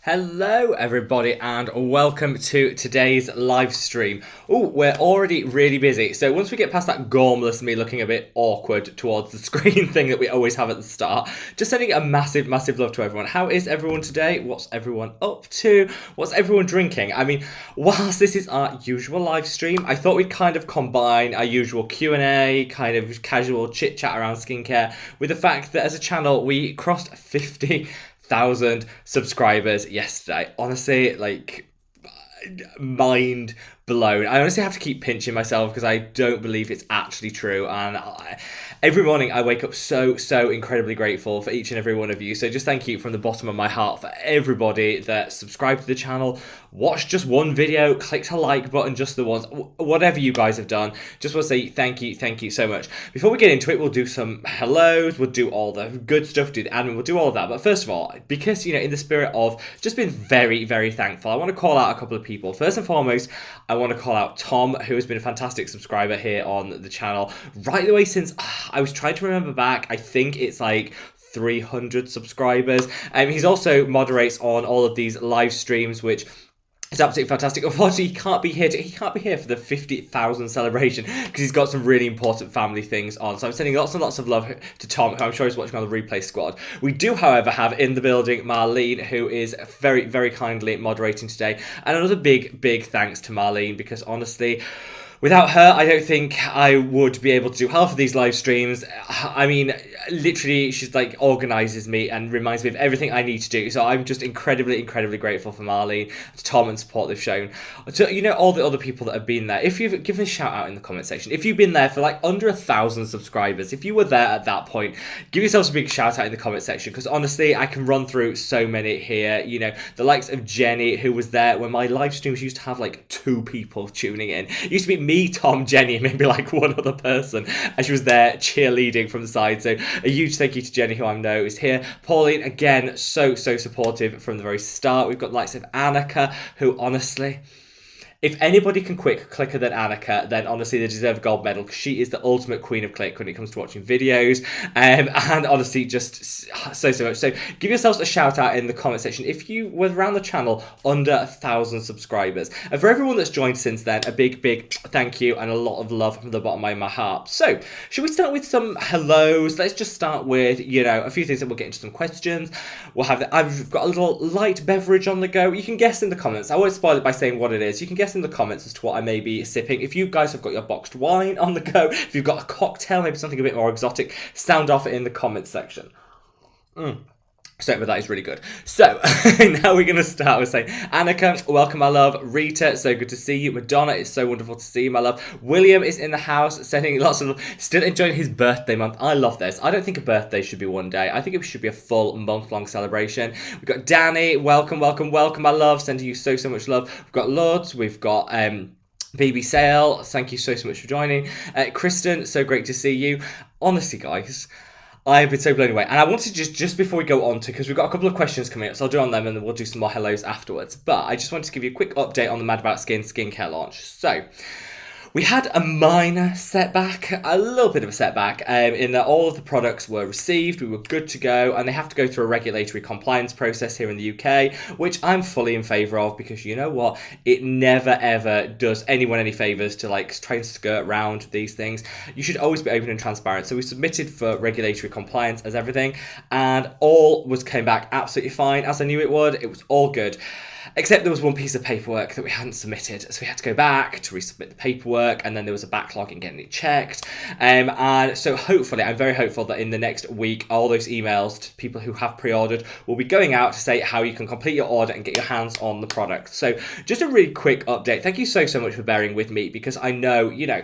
Hello everybody and welcome to today's live stream. Oh, we're already really busy. So once we get past that gormless me looking a bit awkward towards the screen thing that we always have at the start, just sending a massive love to everyone. How is everyone today? What's everyone up to? What's everyone drinking? I mean, whilst this is our usual live stream, I thought we'd kind of combine our usual Q&A, kind of casual chit chat around skincare with the fact that as a channel we crossed 50,000 subscribers yesterday. Honestly, like, mind blown. I honestly have to keep pinching myself because I don't believe it's actually true. And every morning I wake up so incredibly grateful for each and every one of you. So just thank you from the bottom of my heart for everybody that subscribed to the channel, watched just one video, clicked a like button, just the ones, whatever you guys have done. Just want to say thank you so much. Before we get into it, we'll do some hellos, we'll do all the good stuff, do the admin, we'll do all of that. But first of all, because, you know, in the spirit of just being very thankful, I want to call out a couple of people. First and foremost, I want to call out Tom, who has been a fantastic subscriber here on the channel right the way since I was trying to remember back. I think it's like 300 subscribers. He's also moderates on all of these live streams, which it's absolutely fantastic. Unfortunately, he can't be here for the 50,000 celebration because he's got some really important family things on. So I'm sending lots and lots of love to Tom, who I'm sure is watching on the replay squad. We do, however, have in the building Marlene, who is very kindly moderating today. And another big thanks to Marlene, because honestly, without her, I don't think I would be able to do half of these live streams. I mean, literally, she's like organizes me and reminds me of everything I need to do. So I'm just incredibly grateful for Marlene, to Tom, and support they've shown. To, you know, all the other people that have been there. If you've given a shout out in the comment section, if you've been there for like under 1,000 subscribers, if you were there at that point, give yourselves a big shout out in the comment section, because honestly, I can run through so many here. You know, the likes of Jenny, who was there when my live streams used to have like 2 people tuning in. It used to be me, Tom, Jenny, and maybe like one other person, and she was there cheerleading from the side. So a huge thank you to Jenny, who I know is here. Pauline, again, so supportive from the very start. We've got the likes of Annika, who honestly, if anybody can clicker than Annika, then honestly they deserve a gold medal, because she is the ultimate queen of click when it comes to watching videos. And honestly, just so much. So give yourselves a shout out in the comment section if you were around the channel under 1,000 subscribers. And for everyone that's joined since then, a big thank you and a lot of love from the bottom of my heart. So should we start with some hellos? Let's just start with, you know, a few things, that we'll get into some questions. We'll have I've got a little light beverage on the go. You can guess in the comments. I won't spoil it by saying what it is. You can guess in the comments as to what I may be sipping. If you guys have got your boxed wine on the go, if you've got a cocktail, maybe something a bit more exotic, sound off in the comments section. Statement that is really good. So now we're going to start with saying, Annika, welcome, my love. Rita, so good to see you. Madonna, it's so wonderful to see you, my love. William is in the house, sending lots of love, still enjoying his birthday month. I love this. I don't think a birthday should be one day. I think it should be a full month-long celebration. We've got Danny, welcome, my love, sending you so much love. We've got Lourdes, we've got BB Sale, thank you so much for joining. Kristen, so great to see you. Honestly, guys, I've been so blown away. And I wanted to just before we go on to, because we've got a couple of questions coming up, so I'll do on them and then we'll do some more hellos afterwards. But I just wanted to give you a quick update on the Mad About Skin skincare launch. So we had a minor setback, a little bit of a setback, in that all of the products were received, we were good to go, and they have to go through a regulatory compliance process here in the UK, which I'm fully in favour of, because you know what, it never ever does anyone any favours to like try and skirt around these things. You should always be open and transparent. So we submitted for regulatory compliance as everything, and all came back absolutely fine, as I knew it would. It was all good. Except there was one piece of paperwork that we hadn't submitted, so we had to go back to resubmit the paperwork, and then there was a backlog in getting it checked. And so hopefully, I'm very hopeful that in the next week, all those emails to people who have pre-ordered will be going out to say how you can complete your order and get your hands on the product. So just a really quick update. Thank you so much for bearing with me, because I know, you know,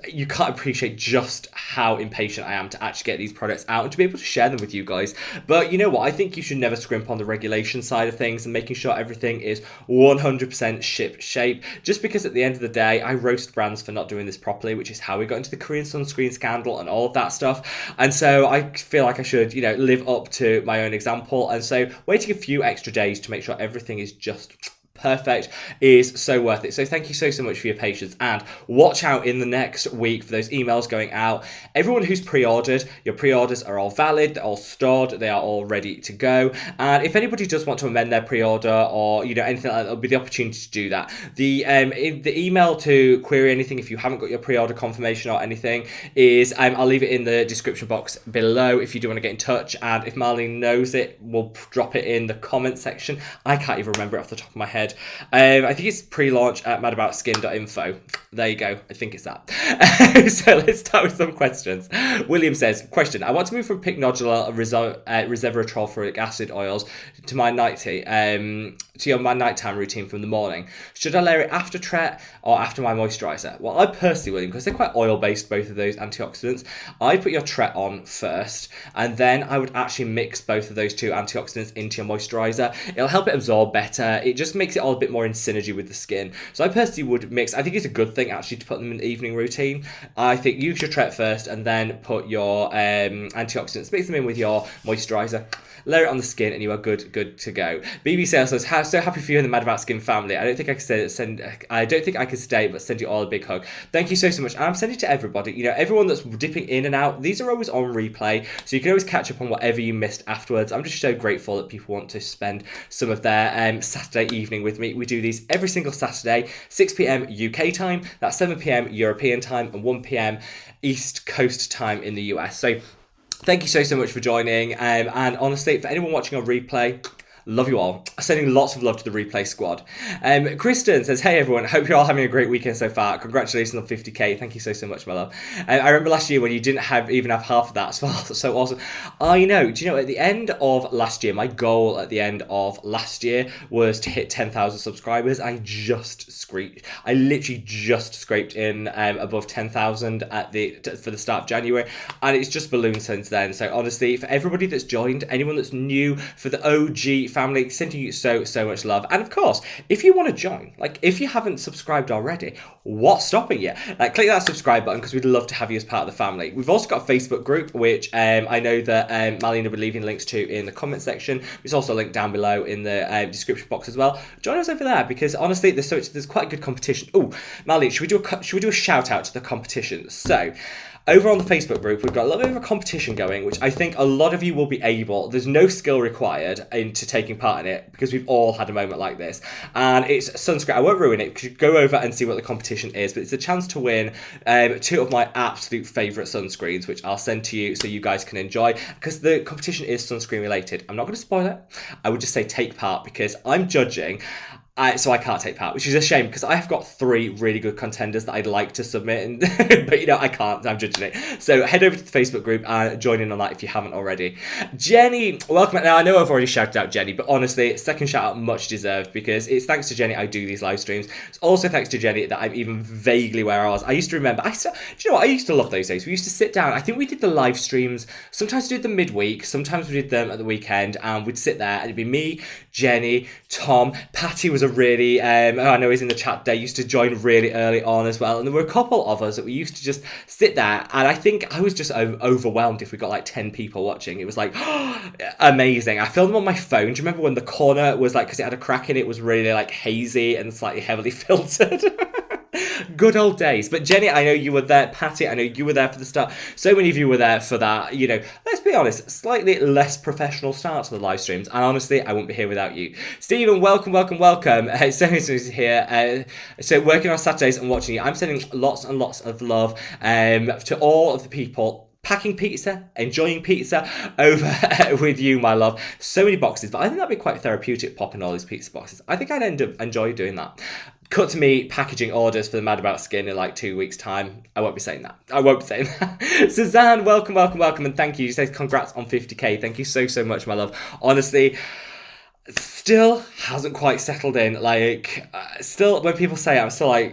you can't appreciate just how impatient I am to actually get these products out and to be able to share them with you guys. But you know what? I think you should never scrimp on the regulation side of things and making sure everything is 100% ship shape. Just because at the end of the day, I roast brands for not doing this properly, which is how we got into the Korean sunscreen scandal and all of that stuff. And so I feel like I should, you know, live up to my own example. And so waiting a few extra days to make sure everything is just perfect is so worth it. So thank you so much for your patience, and watch out in the next week for those emails going out. Everyone who's pre-ordered, your pre-orders are all valid, they're all stored, they are all ready to go. And if anybody does want to amend their pre-order or anything like that, there'll be the opportunity to do that. The email to query anything if you haven't got your pre-order confirmation or anything is I'll leave it in the description box below if you do want to get in touch, and if Marlene knows it, we'll drop it in the comment section. I can't even remember it off the top of my head. I think it's pre-launch at madaboutSkin.info. There you go. I think it's that. So let's start with some questions. William says, question, I want to move from pink nodular resveratrol fluoric acid oils to my my nighttime routine from the morning. Should I layer it after Tret or after my moisturiser? Well, I personally, William, because they're quite oil-based, both of those antioxidants, I put your Tret on first, and then I would actually mix both of those two antioxidants into your moisturiser. It'll help it absorb better. It just makes it all a bit more in synergy with the skin. So I personally would mix. I think it's a good thing actually to put them in the evening routine. I think use your Tret first and then put your antioxidants, mix them in with your moisturiser, layer it on the skin, and you are good to go. BB Sales says, so happy for you and the Mad About Skin family. I don't think I could stay, but send you all a big hug. Thank you so much. And I'm sending it to everybody. Everyone that's dipping in and out, these are always on replay, so you can always catch up on whatever you missed afterwards. I'm just so grateful that people want to spend some of their Saturday evening with me. We do these every single Saturday, 6 p.m. UK time, that's 7 p.m. European time, and 1 p.m. East Coast time in the US. So thank you so much for joining. And honestly, for anyone watching on replay, love you all. Sending lots of love to the replay squad. Kristen says, hey everyone, hope you're all having a great weekend so far. Congratulations on 50k. Thank you so much, my love. I remember last year when you didn't even have half of that as well. So awesome. I know. Do you know, at the end of last year, my goal at the end of last year was to hit 10,000 subscribers. I literally just scraped in above 10,000 for the start of January, and it's just ballooned since then. So honestly, for everybody that's joined, anyone that's new, for the OG family, sending you so much love. And of course, if you want to join, if you haven't subscribed already, what's stopping you? Click that subscribe button, because we'd love to have you as part of the family. We've also got a Facebook group, which I know that Marlene will be leaving links to in the comment section. It's also linked down below in the description box as well. Join us over there, because honestly, there's quite a good competition. Oh, Marlene, should we do a shout out to the competition? So, over on the Facebook group, we've got a little bit of a competition going, which I think a lot of you will be able. There's no skill required into taking part in it, because we've all had a moment like this. And it's sunscreen. I won't ruin it, because you go over and see what the competition is. But it's a chance to win 2 of my absolute favourite sunscreens, which I'll send to you so you guys can enjoy. Because the competition is sunscreen related. I'm not going to spoil it. I would just say take part, because I'm judging. So I can't take part, which is a shame, because I have got 3 really good contenders that I'd like to submit, but I can't. I'm judging it. So head over to the Facebook group and join in on that if you haven't already. Jenny, welcome. Now I know I've already shouted out Jenny, but honestly, second shout out much deserved, because it's thanks to Jenny I do these live streams. It's also thanks to Jenny that I'm even vaguely where I was. I used to remember. Do you know what? I used to love those days. We used to sit down. I think we did the live streams. Sometimes we did them midweek. Sometimes we did them at the weekend, and we'd sit there, and it'd be me, Jenny, Tom, Patty was a really, I know he's in the chat today, used to join really early on as well. And there were a couple of us that we used to just sit there. And I think I was just overwhelmed if we got 10 people watching. It was amazing. I filmed them on my phone. Do you remember when the corner was because it had a crack in it, was really hazy and slightly heavily filtered? Good old days. But Jenny, I know you were there. Patty, I know you were there for the start. So many of you were there for that, let's be honest, slightly less professional start to the live streams. And honestly, I wouldn't be here without you. Stephen, welcome. So nice to here. So working on Saturdays and watching you. I'm sending lots and lots of love to all of the people packing pizza, enjoying pizza over with you, my love. So many boxes, but I think that'd be quite therapeutic, popping all these pizza boxes. I think I'd enjoy doing that. Cut to me packaging orders for the Mad About Skin in 2 weeks' time. I won't be saying that. Suzanne, welcome, and thank you. You say congrats on 50k. Thank you so much, my love. Honestly, still hasn't quite settled in. Still, when people say it, I'm still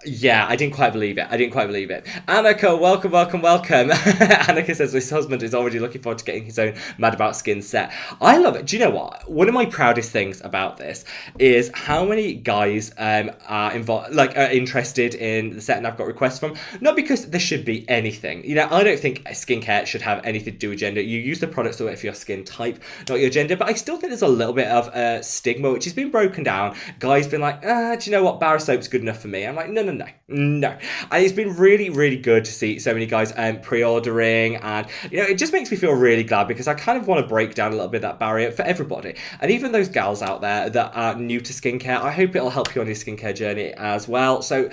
Yeah, I didn't quite believe it. I didn't quite believe it. Annika, welcome, welcome, welcome. Annika says his husband is already looking forward to getting his own Mad About Skin set. I love it. Do you know what? One of my proudest things about this is how many guys are involved, like are interested in the set, and I've got requests from. Not because there should be anything. You know, I don't think skincare should have anything to do with gender. You use the products for your skin type, not your gender. But I still think there's a little bit of stigma which has been broken down. Guys been like, do you know what? Bar soap's good enough for me. I'm like, no. And it's been really, really good to see so many guys pre-ordering, and you know, it just makes me feel really glad because I kind of want to break down a little bit of that barrier for everybody, and even those gals out there that are new to skincare. I hope it'll help you on your skincare journey as well. So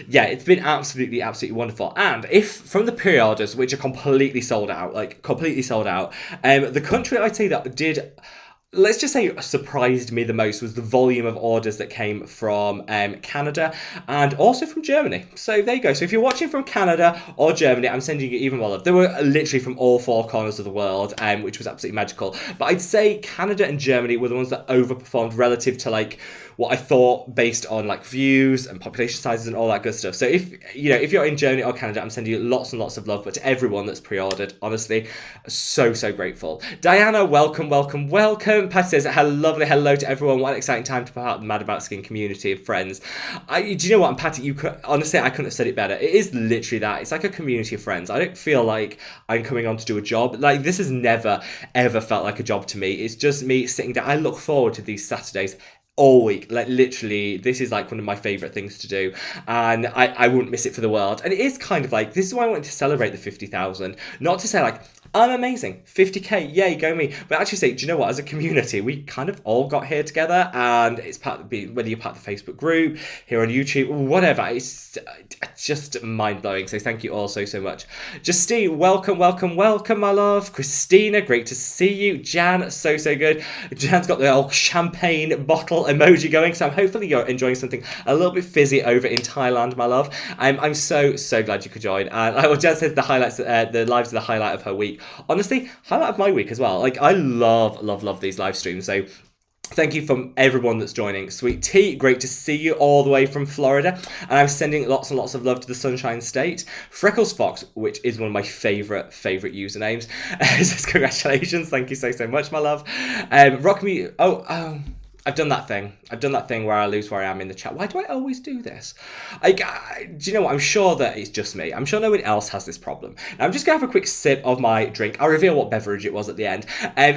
yeah, it's been absolutely wonderful. And if from the pre-orders, which are completely sold out, the country I'd say that did, let's just say, surprised me the most was the volume of orders that came from Canada and also from Germany. So there you go. So if you're watching from Canada or Germany, I'm sending you even more love. They were literally from all four corners of the world, which was absolutely magical. But I'd say Canada and Germany were the ones that overperformed relative to like what I thought based on like views and population sizes and all that good stuff. So if you're in Germany or Canada, I'm sending you lots and lots of love. But to everyone that's pre-ordered, honestly, so grateful. Diana, welcome. Pat says, hello to everyone. What an exciting time to be part of the Mad About Skin community of friends. Do you know what, Patty, honestly, I couldn't have said it better. It is literally that. It's like a community of friends. I don't feel like I'm coming on to do a job. Like, this has never, ever felt like a job to me. It's just me sitting down. I look forward to these Saturdays all week. Like, literally, this is like one of my favorite things to do, and I wouldn't miss it for the world. And it is kind of like, this is why I wanted to celebrate the 50,000, not to say like, I'm amazing, 50k, yay, go me. But actually say, do you know what? As a community, we kind of all got here together, and it's part of whether you're part of the Facebook group, here on YouTube, whatever. It's just mind blowing. So thank you all so much. Justine, welcome, my love. Christina, great to see you. Jan, so good. Jan's got the old champagne bottle emoji going, so hopefully you're enjoying something a little bit fizzy over in Thailand, my love. I'm so glad you could join. Jan says the lives are the highlight of her week. Honestly, highlight of my week as well. Like, I love these live streams. So thank you from everyone that's joining. Sweet Tea, great to see you all the way from Florida. And I'm sending lots and lots of love to the Sunshine State. Freckles Fox, which is one of my favorite usernames, says congratulations. Thank you so much, my love. Rock me. I've done that thing where I lose where I am in the chat. Why do I always do this? Do you know what? I'm sure that it's just me. I'm sure no one else has this problem. Now, I'm just going to have a quick sip of my drink. I'll reveal what beverage it was at the end.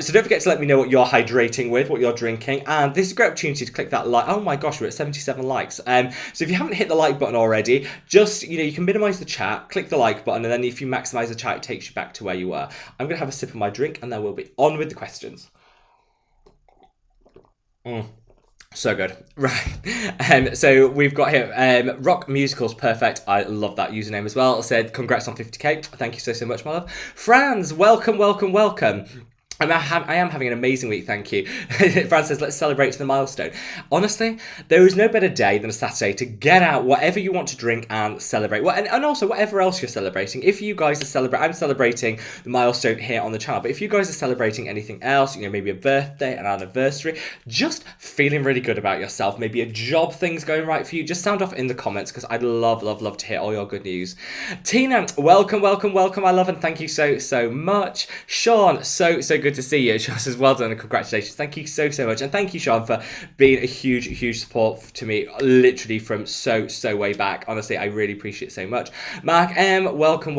So don't forget to let me know what you're hydrating with, what you're drinking. And this is a great opportunity to click that like. Oh my gosh, we're at 77 likes. So if you haven't hit the like button already, just, you can minimize the chat, click the like button, and then if you maximize the chat, it takes you back to where you were. I'm going to have a sip of my drink, and then we'll be on with the questions. So good. Right. So we've got here, Rock Musicals Perfect. I love that username as well. Said, congrats on 50k. Thank you so much, my love. Franz, welcome. I am having an amazing week, thank you. Fran says, let's celebrate to the milestone. Honestly, there is no better day than a Saturday to get out whatever you want to drink and celebrate. Well, and also whatever else you're celebrating. If you guys are celebrating, I'm celebrating the milestone here on the channel, but if you guys are celebrating anything else, maybe a birthday, an anniversary, just feeling really good about yourself, maybe a job thing's going right for you, just sound off in the comments, because I'd love to hear all your good news. Tina, welcome, I love, and thank you so much. Sean, so good to see you. Sean says, well done and congratulations. Thank you so much, and thank you, Sean, for being a huge support to me, literally from so way back. Honestly, I really appreciate it so much. Mark M, welcome.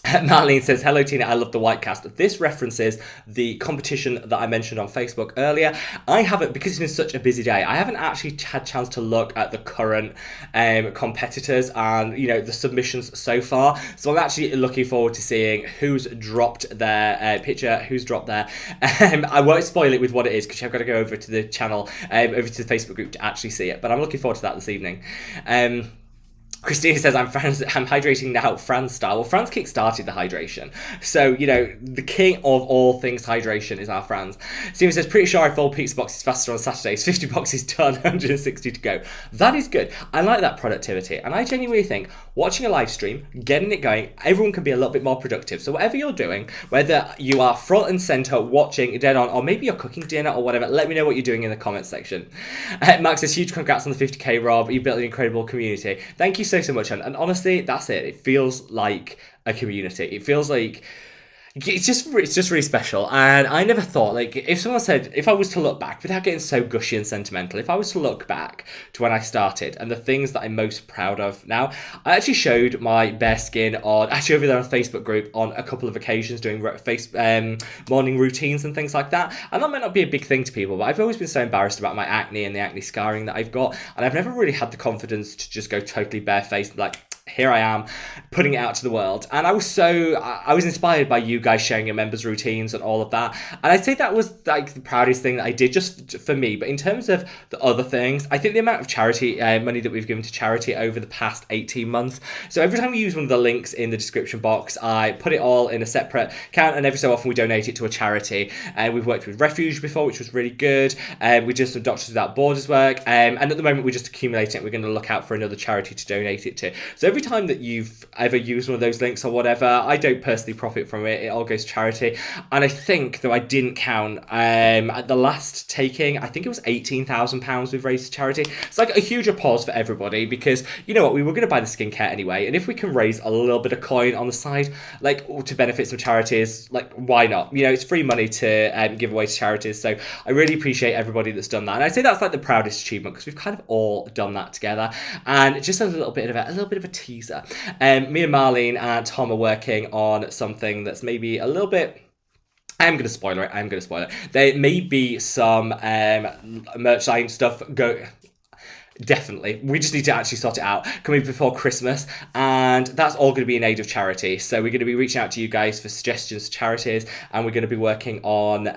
Marlene says, hello Tina, I love the white cast. This references the competition that I mentioned on Facebook earlier. I haven't, because it's been such a busy day, I haven't actually had a chance to look at the current competitors and, the submissions so far. So I'm actually looking forward to seeing who's dropped their picture, who's dropped their... I won't spoil it with what it is, because you've got to go over to the channel, over to the Facebook group to actually see it. But I'm looking forward to that this evening. Christina says, I'm hydrating now, Fran's style. Well, Fran's kick-started the hydration. So, you know, the king of all things hydration is our Fran's. Steven says, pretty sure I fold pizza boxes faster on Saturdays. 50 boxes done, 160 to go. That is good. I like that productivity. And I genuinely think watching a live stream, getting it going, everyone can be a little bit more productive. So whatever you're doing, whether you are front and center watching dead on, or maybe you're cooking dinner or whatever, let me know what you're doing in the comments section. Max says, huge congrats on the 50k, Rob. You built an incredible community. Thank you so much. And honestly, that's it. It feels like a community. It feels like it's just really special. And I never thought, like, if someone said, if I was to look back, without getting so gushy and sentimental, if I was to look back to when I started and the things that I'm most proud of now, I actually showed my bare skin actually over there on a Facebook group on a couple of occasions doing morning routines and things like that. And that might not be a big thing to people, but I've always been so embarrassed about my acne and the acne scarring that I've got. And I've never really had the confidence to just go totally barefaced and like, here I am, putting it out to the world. And I was inspired by you guys sharing your members' routines and all of that. And I'd say that was like the proudest thing that I did just for me. But in terms of the other things, I think the amount of charity money that we've given to charity over the past 18 months. So every time we use one of the links in the description box, I put it all in a separate account, and every so often we donate it to a charity. And we've worked with Refuge before, which was really good. We did some Doctors Without Borders work. And at the moment we're just accumulating it. We're going to look out for another charity to donate it to. So every time that you've ever used one of those links or whatever, I don't personally profit from it. It all goes to charity. And I think, though I didn't count, at the last taking, I think it was £18,000 we've raised to charity. It's like a huge applause for everybody, because you know what, we were going to buy the skincare anyway, and if we can raise a little bit of coin on the side, like to benefit some charities, like why not? You know, it's free money to give away to charities. So I really appreciate everybody that's done that, and I'd say that's like the proudest achievement, because we've kind of all done that together. And just a little bit of a teaser. Me and Marlene and Tom are working on something that's maybe a little bit, I'm going to spoil it. There may be some merch line stuff definitely. We just need to actually sort it out coming before Christmas, and that's all going to be in aid of charity. So we're going to be reaching out to you guys for suggestions to charities, and we're going to be working on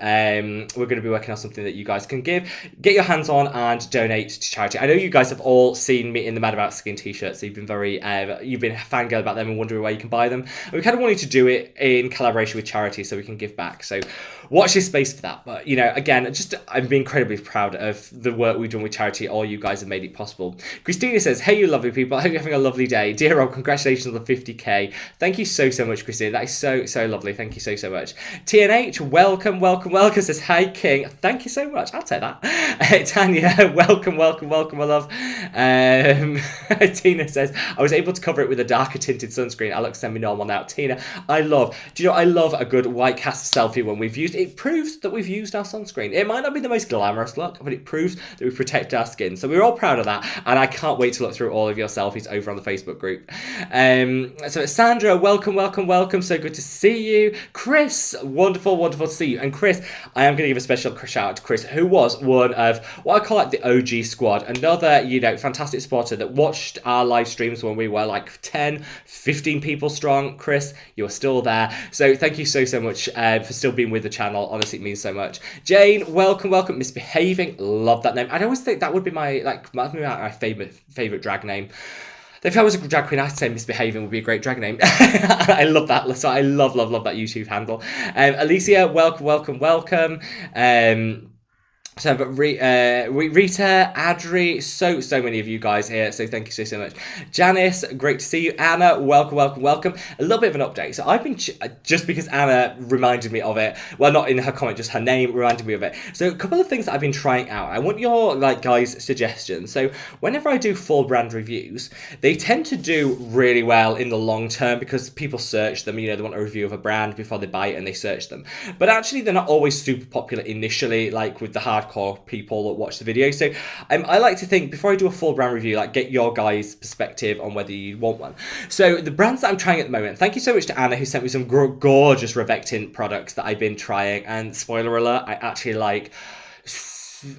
something that you guys can get your hands on and donate to charity. I know you guys have all seen me in the Mad About Skin t-shirts, so you've been fangirl about them and wondering where you can buy them. And we kind of wanted to do it in collaboration with charity so we can give back. So watch this space for that. But you know, again, I'm incredibly proud of the work we've done with charity. All you guys have made it possible. Christina says, hey, you lovely people, I hope you're having a lovely day. Dear Rob, congratulations on the 50k. Thank you so much, Christina. That is so lovely. Thank you so much. TNH, welcome, says, hi King. Thank you so much. I'll take that. Tanya, welcome, my love. Tina says, I was able to cover it with a darker tinted sunscreen. I look semi-normal now. Tina, I love a good white cast selfie when we've used it. Proves that we've used our sunscreen. It might not be the most glamorous look, but it proves that we protect our skin. So we're all proud of that, and I can't wait to look through all of your selfies over on the Facebook group. So Sandra, welcome. So good to see you. Chris, wonderful to see you. And Chris, I am going to give a special shout out to Chris, who was one of what I call like the OG squad, another, you know, fantastic supporter that watched our live streams when we were like 10, 15 people strong. Chris, you're still there. So thank you so much for still being with the channel. Honestly, it means so much. Jane, welcome. Misbehaving, love that name. I always think that would be my favorite drag name. If I was a drag queen, I'd say Misbehaving would be a great drag name. I love that. So I love that YouTube handle. Alicia, welcome. So, but Rita, Adri, so many of you guys here, so thank you so much. Janice, great to see you. Anna, welcome. A little bit of an update. So I've been, just because Anna reminded me of it, well, not in her comment, just her name reminded me of it. So a couple of things that I've been trying out. I want your, guys' suggestions. So whenever I do full brand reviews, they tend to do really well in the long term because people search them, you know, they want a review of a brand before they buy it and they search them. But actually, they're not always super popular initially, like with the hardcore people that watch the video. So I like to think, before I do a full brand review, get your guys' perspective on whether you want one. So the brands that I'm trying at the moment, thank you so much to Anna, who sent me some gorgeous Revectin products that I've been trying, and spoiler alert, I actually like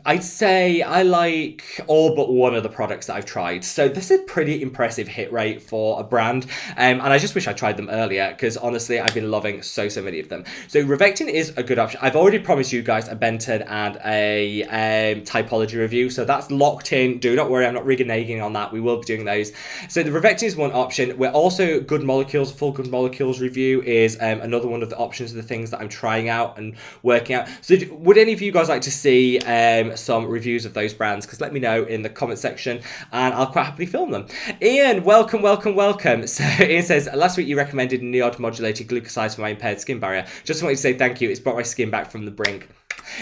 I'd say I like all but one of the products that I've tried. So this is a pretty impressive hit rate for a brand. And I just wish I tried them earlier because honestly, I've been loving so many of them. So Revectin is a good option. I've already promised you guys a Benton and a typology review. So that's locked in. Do not worry, I'm not reneging on that. We will be doing those. So the Revectin is one option. We're also Good Molecules. Full Good Molecules review is another one of the options of the things that I'm trying out and working out. So would any of you guys like to see some reviews of those brands? Because let me know in the comment section and I'll quite happily film them. Ian, welcome. So Ian says, last week you recommended Neod modulated glucosides for my impaired skin barrier. Just wanted to say thank you. It's brought my skin back from the brink.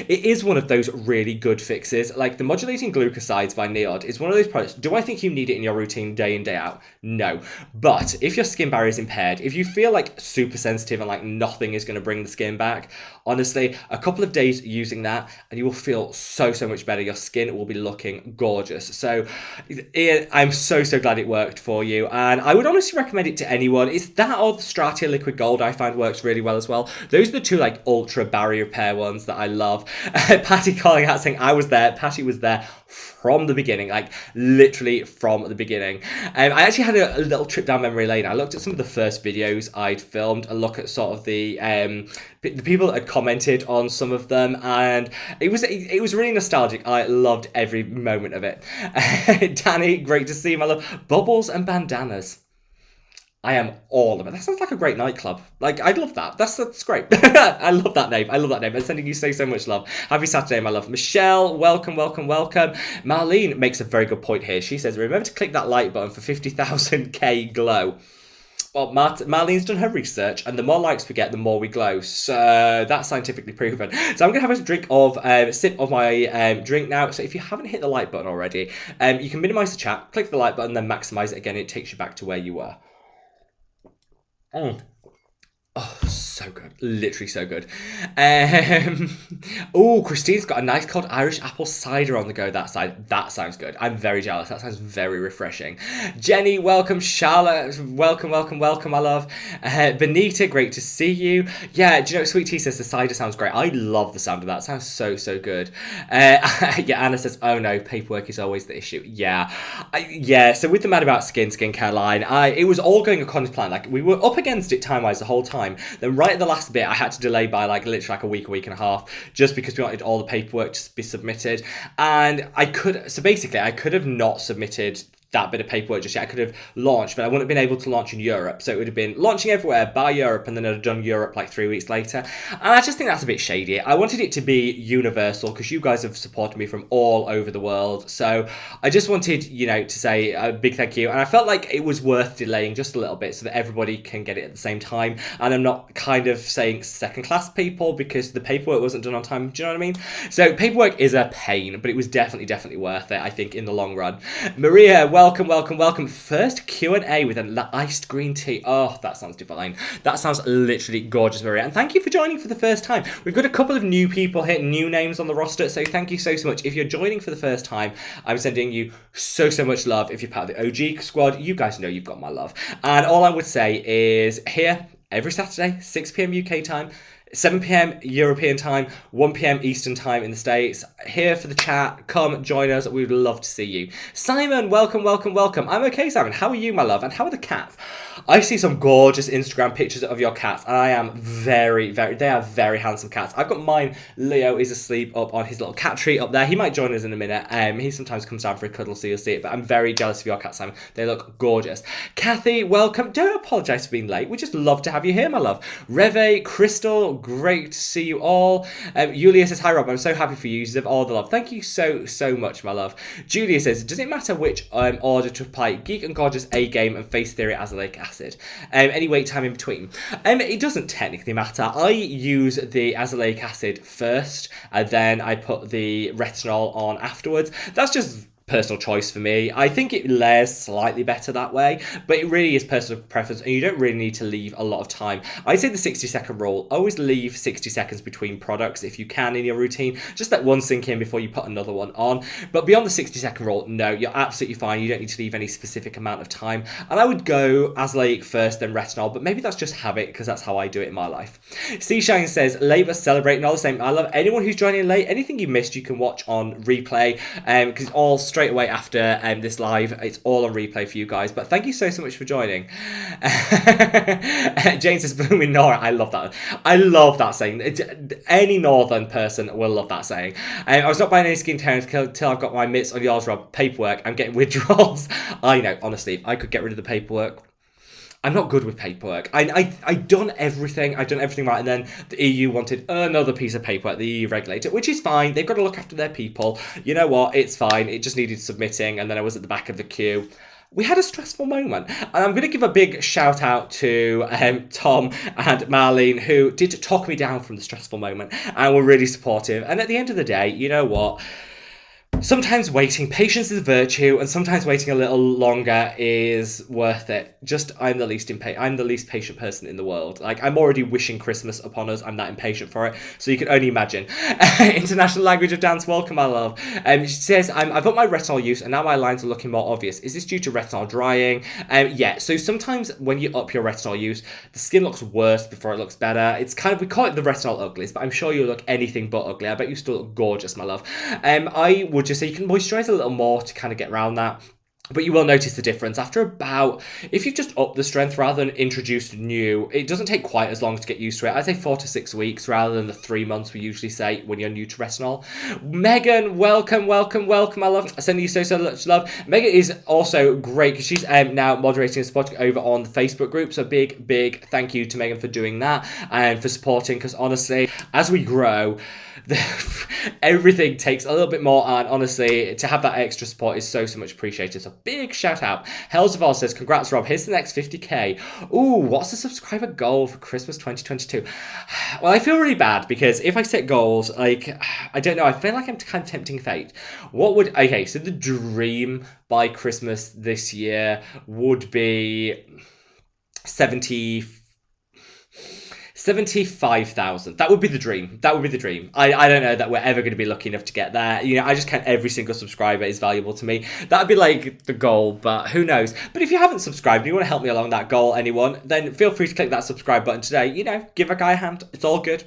It is one of those really good fixes. Like the modulating glucosides by Neod is one of those products. Do I think you need it in your routine day in, day out? No. But if your skin barrier is impaired, if you feel like super sensitive and like nothing is going to bring the skin back, honestly, a couple of days using that and you will feel so much better. Your skin will be looking gorgeous. So I'm so glad it worked for you. And I would honestly recommend it to anyone. It's that or the Stratia Liquid Gold I find works really well as well. Those are the two like ultra barrier repair ones that I love. Patty calling out saying I was there. Patty was there from the beginning, like literally from the beginning. I actually had a little trip down memory lane. I looked at some of the first videos I'd filmed and look at sort of the people that had commented on some of them, and it was really nostalgic. I loved every moment of it. Danny, great to see you, my love. Bubbles and bandanas. I am all of it. That sounds like a great nightclub. Like, I'd love that. That's great. I love that name. I'm sending you so much love. Happy Saturday, my love. Michelle, welcome. Marlene makes a very good point here. She says, remember to click that like button for 50,000k glow. Well, Marlene's done her research, and the more likes we get, the more we glow. So that's scientifically proven. So I'm going to have a sip of my drink now. So if you haven't hit the like button already, you can minimize the chat, click the like button, then maximize it again. It takes you back to where you were. Oh, so good. Literally so good. Oh, Christine's got a nice cold Irish apple cider on the go that side. That sounds good. I'm very jealous. That sounds very refreshing. Jenny, welcome. Charlotte, welcome, my love. Benita, great to see you. Yeah, do you know, Sweet Tea says the cider sounds great. I love the sound of that. It sounds so good. Yeah, Anna says, oh no, paperwork is always the issue. Yeah. So with the Mad About skincare line, it was all going according to plan. Like, we were up against it time-wise the whole time. Then right at the last bit, I had to delay by like literally like a week and a half, just because we wanted all the paperwork to be submitted. And I could have not submitted that bit of paperwork just yet. I could have launched, but I wouldn't have been able to launch in Europe. So it would have been launching everywhere by Europe, and then I'd have done Europe like 3 weeks later. And I just think that's a bit shady. I wanted it to be universal because you guys have supported me from all over the world. So I just wanted, to say a big thank you. And I felt like it was worth delaying just a little bit so that everybody can get it at the same time. And I'm not kind of saying second class people because the paperwork wasn't done on time. Do you know what I mean? So paperwork is a pain, but it was definitely worth it, I think, in the long run. Maria, welcome. First Q&A with an iced green tea. Oh, that sounds divine. That sounds literally gorgeous, Maria. And thank you for joining for the first time. We've got a couple of new people here, new names on the roster, so thank you so much. If you're joining for the first time, I'm sending you so much love. If you're part of the OG squad, you guys know you've got my love. And all I would say is here every Saturday, 6 p.m. UK time, 7 p.m. European time, 1 p.m. Eastern time in the States. Here for the chat. Come join us. We would love to see you. Simon, welcome. I'm okay, Simon. How are you, my love? And how are the cats? I see some gorgeous Instagram pictures of your cats. And I am they are very handsome cats. I've got mine. Leo is asleep up on his little cat tree up there. He might join us in a minute. He sometimes comes down for a cuddle, so you'll see it. But I'm very jealous of your cats, Simon. They look gorgeous. Kathy, welcome. Don't apologise for being late. We just love to have you here, my love. Reve, Crystal, great to see you all. Julia says, hi Rob, I'm so happy for you. You deserve all the love. Thank you so much, my love. Julia says, does it matter which order to apply Geek and Gorgeous A Game and Face Theory Azelaic Acid? Any wait time in between? It doesn't technically matter. I use the azelaic acid first, and then I put the retinol on afterwards. That's just personal choice for me. I think it layers slightly better that way, but it really is personal preference, and you don't really need to leave a lot of time. I'd say the 60-second rule, always leave 60 seconds between products if you can in your routine. Just let one sink in before you put another one on. But beyond the 60-second rule, no, you're absolutely fine. You don't need to leave any specific amount of time. And I would go azelaic first, then retinol, but maybe that's just habit, because that's how I do it in my life. Seashine says, late but celebrating, all the same. I love anyone who's joining late. Anything you missed, you can watch on replay, because it's all straight away after this live. It's all on replay for you guys. But thank you so much for joining. Jane says, blooming Nora. I love that. I love that saying. Any northern person will love that saying. I was not buying any skincare until I've got my mitts on yours, Rob. Paperwork. I'm getting withdrawals. I know, honestly, if I could get rid of the paperwork. I'm not good with paperwork. I've done everything. I've done everything right. And then the EU wanted another piece of paperwork, the EU regulator, which is fine. They've got to look after their people. You know what? It's fine. It just needed submitting. And then I was at the back of the queue. We had a stressful moment. And I'm going to give a big shout out to Tom and Marlene, who did talk me down from the stressful moment and were really supportive. And at the end of the day, you know what? Sometimes waiting, patience is a virtue, and sometimes waiting a little longer is worth it. Just, I'm the least patient person in the world. Like, I'm already wishing Christmas upon us. I'm that impatient for it. So you can only imagine. International language of dance, welcome, my love. She says, I've upped my retinol use, and now my lines are looking more obvious. Is this due to retinol drying? Yeah, so sometimes when you up your retinol use, the skin looks worse before it looks better. It's kind of, we call it the retinol uglies, but I'm sure you look anything but ugly. I bet you still look gorgeous, my love. I would just say you can moisturize a little more to kind of get around that. But you will notice the difference after about, if you've just upped the strength rather than introduced new, it doesn't take quite as long to get used to it. I'd say 4 to 6 weeks rather than the 3 months we usually say when you're new to retinol. Megan, welcome. I love sending you so much love. Megan is also great because she's now moderating and supporting over on the Facebook group. So big thank you to Megan for doing that and for supporting, because honestly, as we grow, everything takes a little bit more, and honestly, to have that extra support is so much appreciated. So big shout out. Helseval says, congrats, Rob. Here's the next 50k. Ooh, what's the subscriber goal for Christmas 2022? Well, I feel really bad because if I set goals, like, I don't know, I feel like I'm kind of tempting fate. Okay, so the dream by Christmas this year would be 75,000. That would be the dream. I don't know that we're ever going to be lucky enough to get there. You know, I just count every single subscriber is valuable to me. That would be like the goal, but who knows? But if you haven't subscribed and you want to help me along that goal, anyone, then feel free to click that subscribe button today. You know, give a guy a hand. It's all good.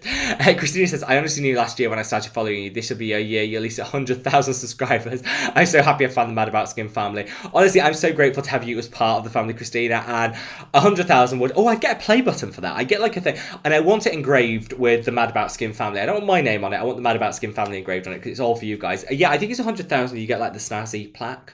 Christina says, I honestly knew last year when I started following you, this will be a year you at least 100,000 subscribers. I'm so happy I found the Mad About Skin family. Honestly, I'm so grateful to have you as part of the family, Christina, and 100,000 would, I'd get a play button for that. I get like a thing. And I want it engraved with the Mad About Skin family. I don't want my name on it. I want the Mad About Skin family engraved on it because it's all for you guys. Yeah, I think it's 100,000. You get like the snazzy plaque.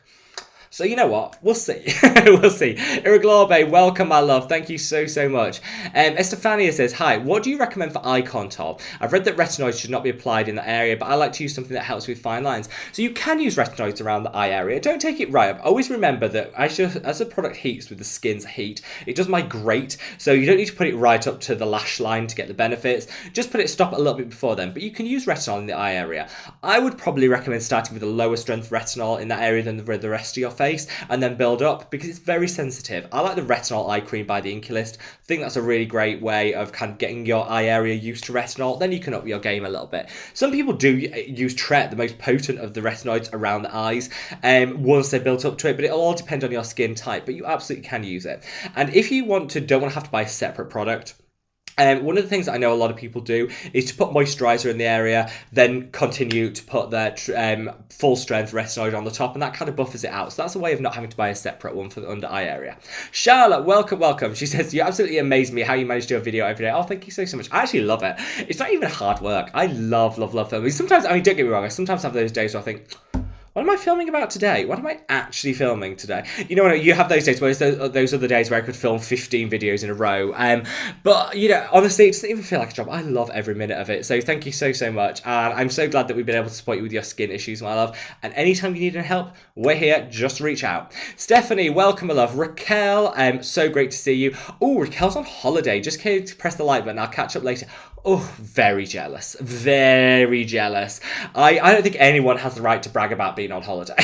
So you know what? We'll see. We'll see. Iriglobe, welcome, my love. Thank you so much. Estefania says, hi, what do you recommend for eye contour? I've read that retinoids should not be applied in that area, but I like to use something that helps with fine lines. So you can use retinoids around the eye area. Don't take it right up. Always remember that as the product heats with the skin's heat, it does migrate. So you don't need to put it right up to the lash line to get the benefits. Just stop it a little bit before then. But you can use retinol in the eye area. I would probably recommend starting with a lower strength retinol in that area than the rest of your face, and then build up because it's very sensitive. I like the retinol eye cream by the Inculist. I think that's a really great way of kind of getting your eye area used to retinol. Then you can up your game a little bit. Some people do use Tret, the most potent of the retinoids around the eyes, once they're built up to it, but it'll all depend on your skin type, but you absolutely can use it. And if you don't want to have to buy a separate product, one of the things that I know a lot of people do is to put moisturizer in the area, then continue to put their full strength retinoid on the top, and that kind of buffers it out. So that's a way of not having to buy a separate one for the under eye area. Charlotte, welcome. She says, you absolutely amaze me how you manage to do a video every day. Oh, thank you so much. I actually love it. It's not even hard work. I love filming. Sometimes, don't get me wrong, I sometimes have those days where I think, what am I filming about today? What am I actually filming today? You know, you have those days where those are the days where I could film 15 videos in a row. But, you know, honestly, it doesn't even feel like a job. I love every minute of it. So thank you so much. And I'm so glad that we've been able to support you with your skin issues, my love. And anytime you need any help, we're here. Just reach out. Stephanie, welcome, my love. Raquel, so great to see you. Oh, Raquel's on holiday. Just came to press the like button. I'll catch up later. Oh, very jealous. Very jealous. I don't think anyone has the right to brag about being on holiday.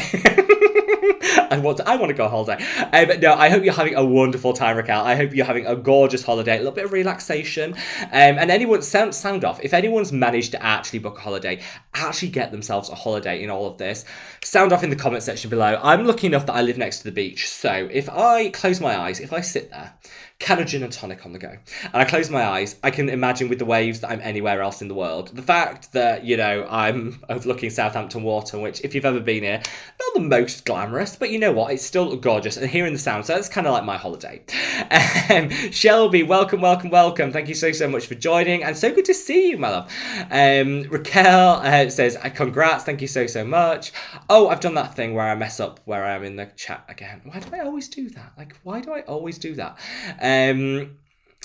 I want to go on holiday. But no, I hope you're having a wonderful time, Raquel. I hope you're having a gorgeous holiday, a little bit of relaxation. And anyone, sound off, if anyone's managed to actually book a holiday, actually get themselves a holiday in all of this, sound off in the comment section below. I'm lucky enough that I live next to the beach. So if I close my eyes, if I sit there, can of gin and tonic on the go, and I close my eyes, I can imagine with the waves that I'm anywhere else in the world. The fact that, you know, I'm overlooking Southampton water, which, if you've ever been here, not the most glamorous, but you know what, it's still gorgeous, and hearing the sound, so that's kind of like my holiday. Shelby, welcome. Thank you so much for joining, and so good to see you, my love. Raquel says, congrats, thank you so much. Oh, I've done that thing where I mess up where I am in the chat again. Why do I always do that? Like, why do I always do that?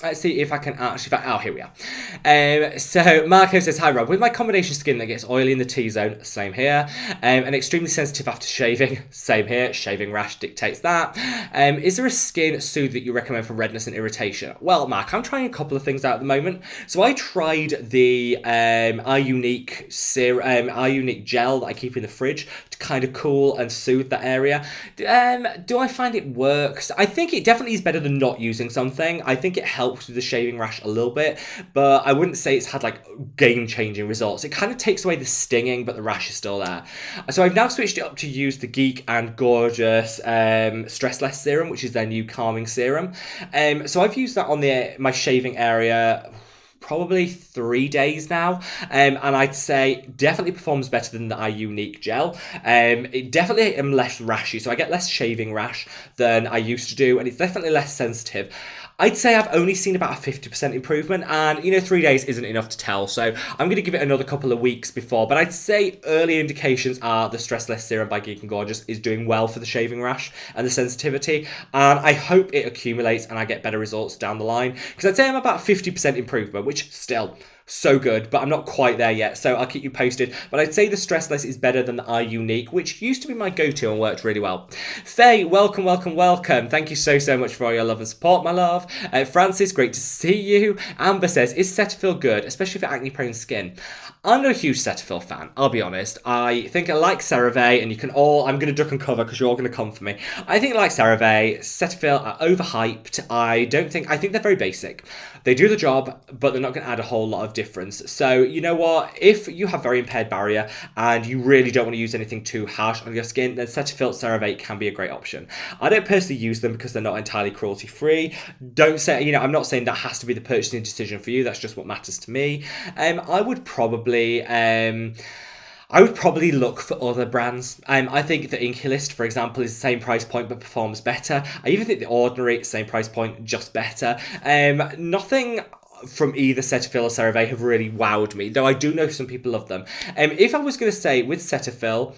Let's see if I can actually... Oh, here we are. So Marco says, hi Rob, with my combination skin that gets oily in the T-zone, same here, and extremely sensitive after shaving, same here, shaving rash dictates that. Is there a skin soothe that you recommend for redness and irritation? Well, Mark, I'm trying a couple of things out at the moment. So I tried the iUnique iUnique gel that I keep in the fridge to kind of cool and soothe that area. Do I find it works? I think it definitely is better than not using something. I think it helps with the shaving rash a little bit, but I wouldn't say it's had like game-changing results. It kind of takes away the stinging, but the rash is still there. So I've now switched it up to use the Geek and Gorgeous Stress Less Serum, which is their new calming serum. So I've used that on my shaving area probably 3 days now, and I'd say definitely performs better than the iUnique gel. It definitely am less rashy, so I get less shaving rash than I used to do, and it's definitely less sensitive. I'd say I've only seen about a 50% improvement, and, you know, 3 days isn't enough to tell, so I'm going to give it another couple of weeks before, but I'd say early indications are the Stress Less Serum by Geek and Gorgeous is doing well for the shaving rash and the sensitivity, and I hope it accumulates and I get better results down the line, because I'd say I'm about 50% improvement, which still... so good, but I'm not quite there yet, so I'll keep you posted. But I'd say the Stress Less is better than the iUnique, which used to be my go-to and worked really well. Faye, welcome. Thank you so much for all your love and support, my love. Francis, great to see you. Amber says, is Cetaphil good, especially for acne-prone skin? I'm not a huge Cetaphil fan, I'll be honest. I think I like CeraVe, and you can all... I'm going to duck and cover because you're all going to come for me. I think I like CeraVe. Cetaphil are overhyped. I think they're very basic. They do the job, but they're not going to add a whole lot of difference. So, you know what? If you have very impaired barrier and you really don't want to use anything too harsh on your skin, then Cetaphil CeraVe can be a great option. I don't personally use them because they're not entirely cruelty-free. Don't say... You know, I'm not saying that has to be the purchasing decision for you. That's just what matters to me. I would probably look for other brands. I think the Inculist, for example, is the same price point but performs better. I even think the Ordinary, same price point, just better. Nothing from either Cetaphil or CeraVe have really wowed me, though I do know some people love them. If I was going to say with Cetaphil,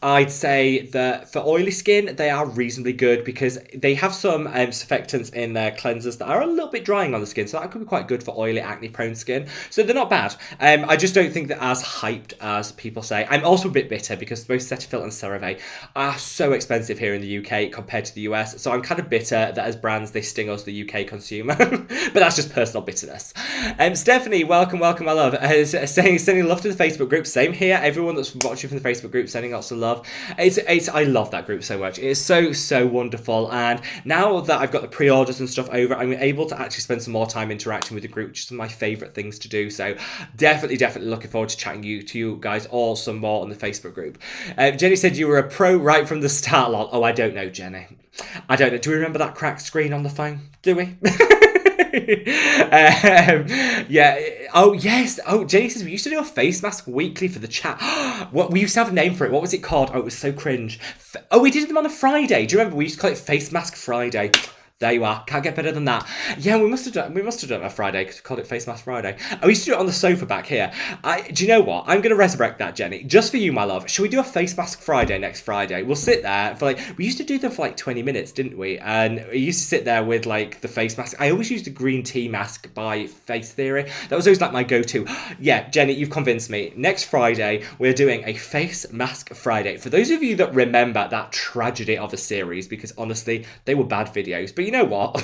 I'd say that for oily skin, they are reasonably good because they have some surfactants in their cleansers that are a little bit drying on the skin, so that could be quite good for oily, acne-prone skin. So they're not bad. I just don't think they're as hyped as people say. I'm also a bit bitter because both Cetaphil and CeraVe are so expensive here in the UK compared to the US, so I'm kind of bitter that as brands they sting us, the UK consumer. But that's just personal bitterness. Stephanie, welcome, my love. Sending love to the Facebook group. Same here. Everyone that's watching from the Facebook group, sending lots of love. I love that group so much. It is so wonderful, and now that I've got the pre-orders and stuff over, I'm able to actually spend some more time interacting with the group, which is my favourite things to do. So definitely looking forward to chatting to you guys all some more on the Facebook group. Jenny said you were a pro right from the start, lol. Oh, I don't know, Jenny. I don't know. Do we remember that cracked screen on the phone? Do we? Yeah. Oh yes. Oh, Jenny says we used to do a face mask weekly for the chat. What, we used to have a name for it. What was it called? Oh, it was so cringe. Oh, we did them on a Friday. Do you remember? We used to call it Face Mask Friday. There you are. Can't get better than that. Yeah, we must have done it on Friday because we called it Face Mask Friday. I used to do it on the sofa back here. Do you know what? I'm going to resurrect that, Jenny. Just for you, my love. Should we do a Face Mask Friday next Friday? We'll sit there for we used to do them for 20 minutes, didn't we? And we used to sit there with the face mask. I always used a green tea mask by Face Theory. That was always my go-to. Yeah, Jenny, you've convinced me. Next Friday, we're doing a Face Mask Friday. For those of you that remember that tragedy of a series, because honestly, they were bad videos. But you know what?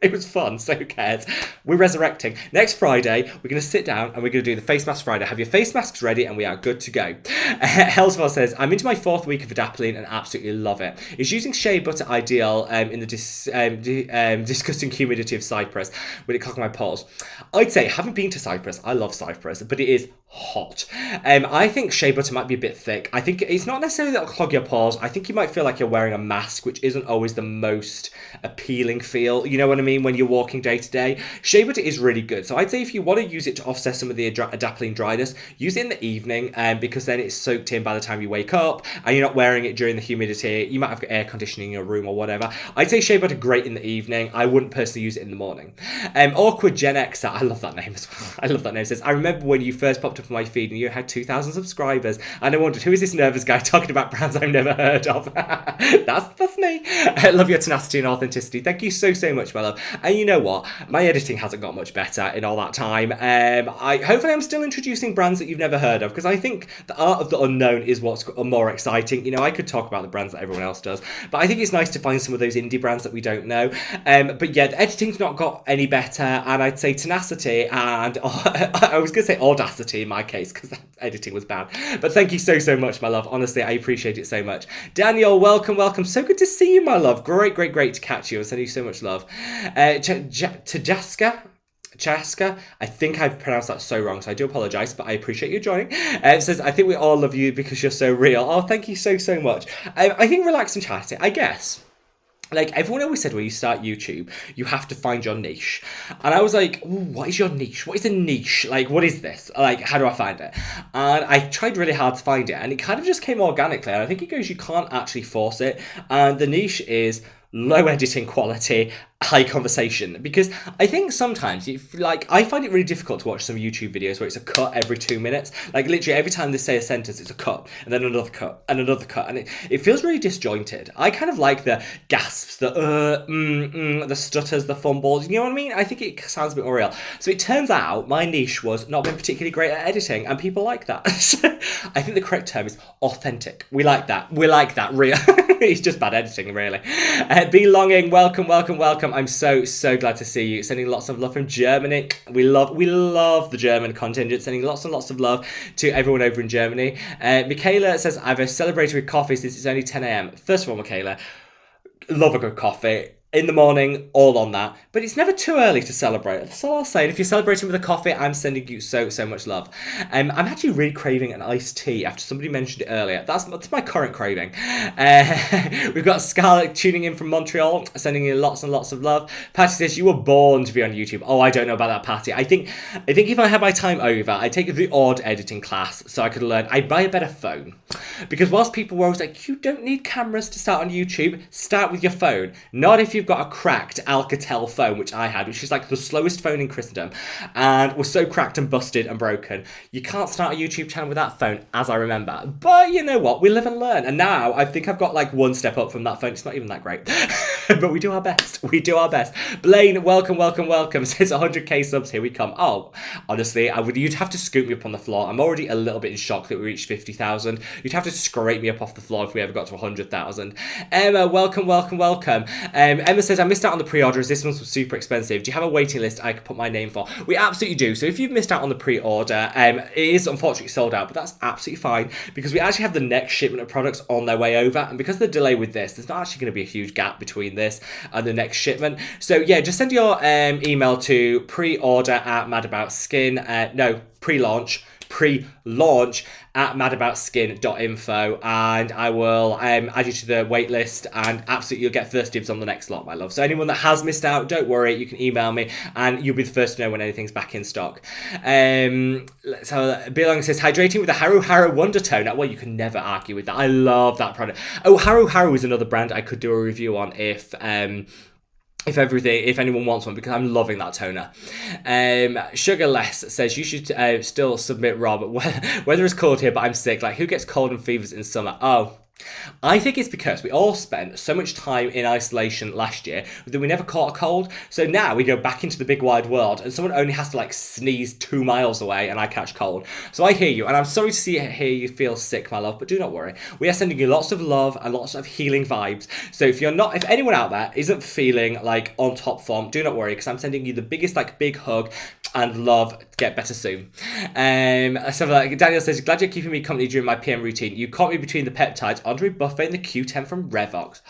It was fun, so who cares? We're resurrecting. Next Friday, we're going to sit down and we're going to do the Face Mask Friday. Have your face masks ready and we are good to go. Hellsville says, I'm into my 4th week of adapalene and absolutely love it. Is using shea butter ideal in the disgusting humidity of Cyprus? Will it clog my pores? I'd say, haven't been to Cyprus. I love Cyprus, but it is hot. I think shea butter might be a bit thick. I think it's not necessarily that it'll clog your pores. I think you might feel like you're wearing a mask, which isn't always the most appealing feel. You know what I mean? When you're walking day to day. Shea butter is really good. So I'd say if you want to use it to offset some of the adapalene dryness, use it in the evening because then it's soaked in by the time you wake up and you're not wearing it during the humidity. You might have air conditioning in your room or whatever. I'd say shea butter great in the evening. I wouldn't personally use it in the morning. Awkward Gen Xer, I love that name as well. I love that name. It says, I remember when you first popped up on my feed and you had 2,000 subscribers and I wondered, who is this nervous guy talking about brands I've never heard of? That's me. I love your tenacity and authenticity. Thank you so much, my love. And you know what? My editing hasn't got much better in all that time. Hopefully I'm still introducing brands that you've never heard of, because I think the art of the unknown is what's more exciting. You know, I could talk about the brands that everyone else does, but I think it's nice to find some of those indie brands that we don't know. But yeah, the editing's not got any better, and I'd say tenacity and I was going to say audacity in my case, because that editing was bad. But thank you so much, my love. Honestly, I appreciate it so much. Daniel, welcome. So good to see you, my love. Great to catch you. I send you so much love. Chaska, I think I've pronounced that so wrong, so I do apologise, but I appreciate you joining. It says, I think we all love you because you're so real. Oh, thank you so much. I think relax and chatty, I guess. Like, everyone always said when you start YouTube, you have to find your niche. And I was like, what is your niche? What is a niche? Like, what is this? Like, how do I find it? And I tried really hard to find it, and it kind of just came organically. And I think it goes, you can't actually force it. And the niche is low editing quality, high conversation, because I think sometimes I find it really difficult to watch some YouTube videos where it's a cut every 2 minutes. Like literally every time they say a sentence, it's a cut and then another cut and another cut, and it feels really disjointed. I kind of like the gasps, the stutters, the fumbles. You know what I mean? I think it sounds a bit more real. So it turns out my niche was not being particularly great at editing, and people like that. I think the correct term is authentic. We like that. Real. It's just bad editing, really. Be Longing, welcome. I'm so glad to see you. Sending lots of love from Germany. We love the German contingent. Sending lots and lots of love to everyone over in Germany. Michaela says, I've celebrated with coffee since it's only 10 a.m. First of all, Michaela, love a good coffee. In the morning, all on that. But it's never too early to celebrate. That's all I'll say. And if you're celebrating with a coffee, I'm sending you so much love. I'm actually really craving an iced tea after somebody mentioned it earlier. That's my current craving. We've got Scarlett tuning in from Montreal, sending you lots and lots of love. Patty says, you were born to be on YouTube. Oh, I don't know about that, Patty. I think if I had my time over, I'd take the odd editing class so I could learn. I'd buy a better phone. Because whilst people were always like, you don't need cameras to start on YouTube, start with your phone. Not if you've got a cracked Alcatel phone, which I had, which is like the slowest phone in Christendom, and was so cracked and busted and broken. You can't start a YouTube channel with that phone, as I remember. But you know what? We live and learn. And now I think I've got like one step up from that phone. It's not even that great. But we do our best. Blaine, welcome. Says 100k subs, here we come. Oh, honestly, you'd have to scoop me up on the floor. I'm already a little bit in shock that we reached 50,000. You'd have to scrape me up off the floor if we ever got to 100,000. Emma, welcome. Emma says, I missed out on the pre-order as this one was super expensive. Do you have a waiting list I could put my name for? We absolutely do. So if you've missed out on the pre-order, it is unfortunately sold out, but that's absolutely fine because we actually have the next shipment of products on their way over. And because of the delay with this, there's not actually going to be a huge gap between this and the next shipment. So yeah, just send your email to pre-launch at madaboutskin.info, and I will add you to the wait list, and absolutely you'll get first dibs on the next lot, my love. So anyone that has missed out, don't worry, you can email me and you'll be the first to know when anything's back in stock. So Belong says, hydrating with a Haru Haru Wonder Toner. Well, you can never argue with that. I love that product. Oh, Haru Haru is another brand I could do a review on if anyone wants one, because I'm loving that toner. Sugarless says, you should still submit Rob. Weather is cold here, but I'm sick. Like, who gets cold and fevers in summer? Oh, I think it's because we all spent so much time in isolation last year that we never caught a cold. So now we go back into the big wide world and someone only has to like sneeze 2 miles away and I catch cold. So I hear you, and I'm sorry to hear you feel sick, my love, but do not worry. We are sending you lots of love and lots of healing vibes. So if anyone out there isn't feeling like on top form, do not worry, because I'm sending you the biggest like big hug and love. Get better soon. So like Daniel says, glad you're keeping me company during my PM routine. You caught me between the peptides, Andre Buffet and the Q10 from Revox.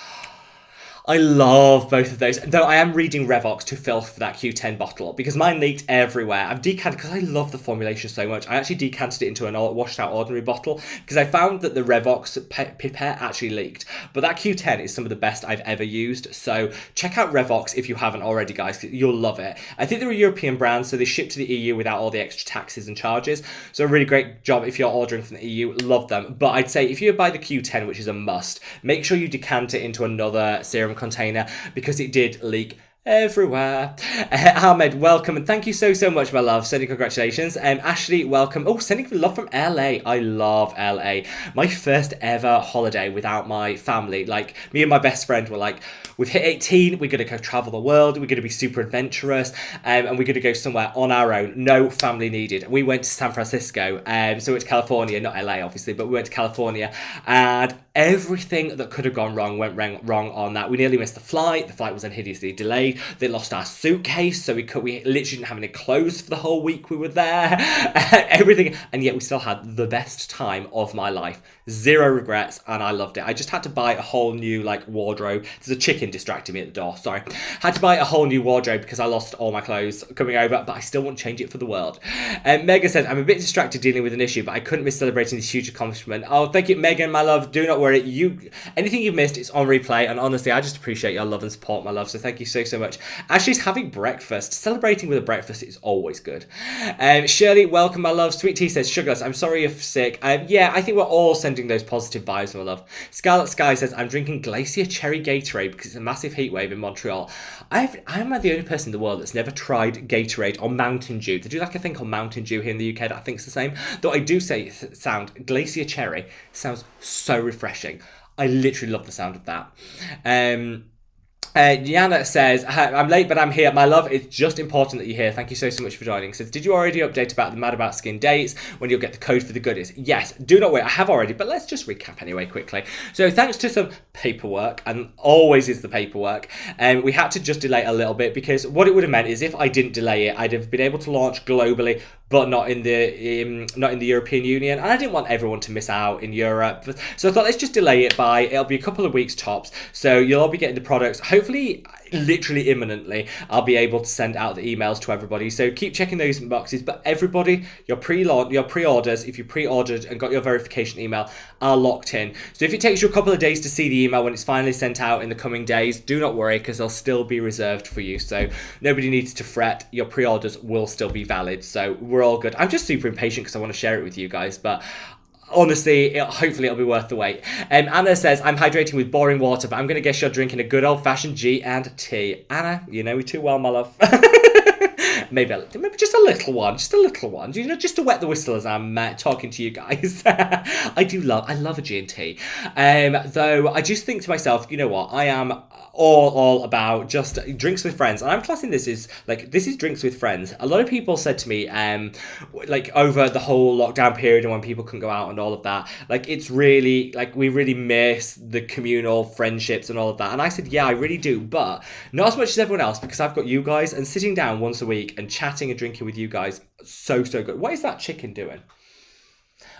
I love both of those, though I am reading Revox to filth for that Q10 bottle because mine leaked everywhere. I've decanted, because I love the formulation so much, I actually decanted it into a washed out ordinary bottle because I found that the Revox pipette actually leaked. But that Q10 is some of the best I've ever used, so check out Revox if you haven't already, guys. You'll love it. I think they're a European brand, so they ship to the EU without all the extra taxes and charges, so a really great job if you're ordering from the EU. Love them. But I'd say if you buy the Q10, which is a must, make sure you decant it into another serum container because it did leak everywhere. Ahmed, welcome, and thank you so much, my love. Sending congratulations. Ashley, welcome. Oh, sending love from LA. I love LA. My first ever holiday without my family. Like, me and my best friend were like, we've hit 18, we're gonna go travel the world, we're gonna be super adventurous, and we're gonna go somewhere on our own, no family needed. We went to San Francisco, so we went to California, not LA obviously, but we went to California, and everything that could have gone wrong went wrong on that. We nearly missed the flight was then hideously delayed. They lost our suitcase, so we literally didn't have any clothes for the whole week we were there. Everything, and yet we still had the best time of my life. Zero regrets, and I loved it. I just had to buy a whole new like wardrobe. There's a chicken distracting me at the door, sorry. Had to buy a whole new wardrobe because I lost all my clothes coming over, but I still won't change it for the world. Megan says, I'm a bit distracted dealing with an issue, but I couldn't miss celebrating this huge accomplishment. Oh, thank you, Megan, my love. Do not worry. Anything you've missed, it's on replay, and honestly, I just appreciate your love and support, my love, so thank you so much. Ashley's having breakfast. Celebrating with a breakfast is always good. Shirley, welcome, my love. Sweet Tea says, Sugarless, I'm sorry you're sick. Yeah, I think we're all sending those positive vibes, my love. Scarlet Sky says, I'm drinking Glacier Cherry Gatorade because it's a massive heat wave in Montreal. I'm the only person in the world that's never tried Gatorade or Mountain Dew. They do like a thing called Mountain Dew here in the UK that I think is the same. Though I do say Glacier Cherry sounds so refreshing. I literally love the sound of that. Diana says, I'm late, but I'm here. My love, it's just important that you're here. Thank you so much for joining. Says, did you already update about the Mad About Skin dates when you'll get the code for the goodies? Yes, do not wait. I have already, but let's just recap anyway quickly. So thanks to some paperwork, and always is the paperwork, we had to just delay a little bit because what it would have meant is if I didn't delay it, I'd have been able to launch globally, but not in the European Union, and I didn't want everyone to miss out in Europe. So I thought, let's just delay it it'll be a couple of weeks tops. So you'll all be getting the products, hopefully literally imminently. I'll be able to send out the emails to everybody, so keep checking those boxes. But everybody, your pre-orders, if you pre-ordered and got your verification email, are locked in. So if it takes you a couple of days to see the email when it's finally sent out in the coming days, do not worry, because they'll still be reserved for you, so nobody needs to fret. Your pre-orders will still be valid, so we're all good. I'm just super impatient because I want to share it with you guys, but honestly, hopefully it'll be worth the wait. Anna says, I'm hydrating with boring water, but I'm going to guess you're drinking a good old-fashioned G&T. Anna, you know me too well, my love. Maybe just a little one, just to wet the whistle as I'm talking to you guys. I love a G&T. Though I just think to myself, you know what, I am all about just drinks with friends, and I'm classing this is drinks with friends. A lot of people said to me, like over the whole lockdown period and when people couldn't go out and all of that, like it's really like we really miss the communal friendships and all of that. And I said, yeah, I really do, but not as much as everyone else because I've got you guys, and sitting down once a week and chatting and drinking with you guys, so good. What is that chicken doing?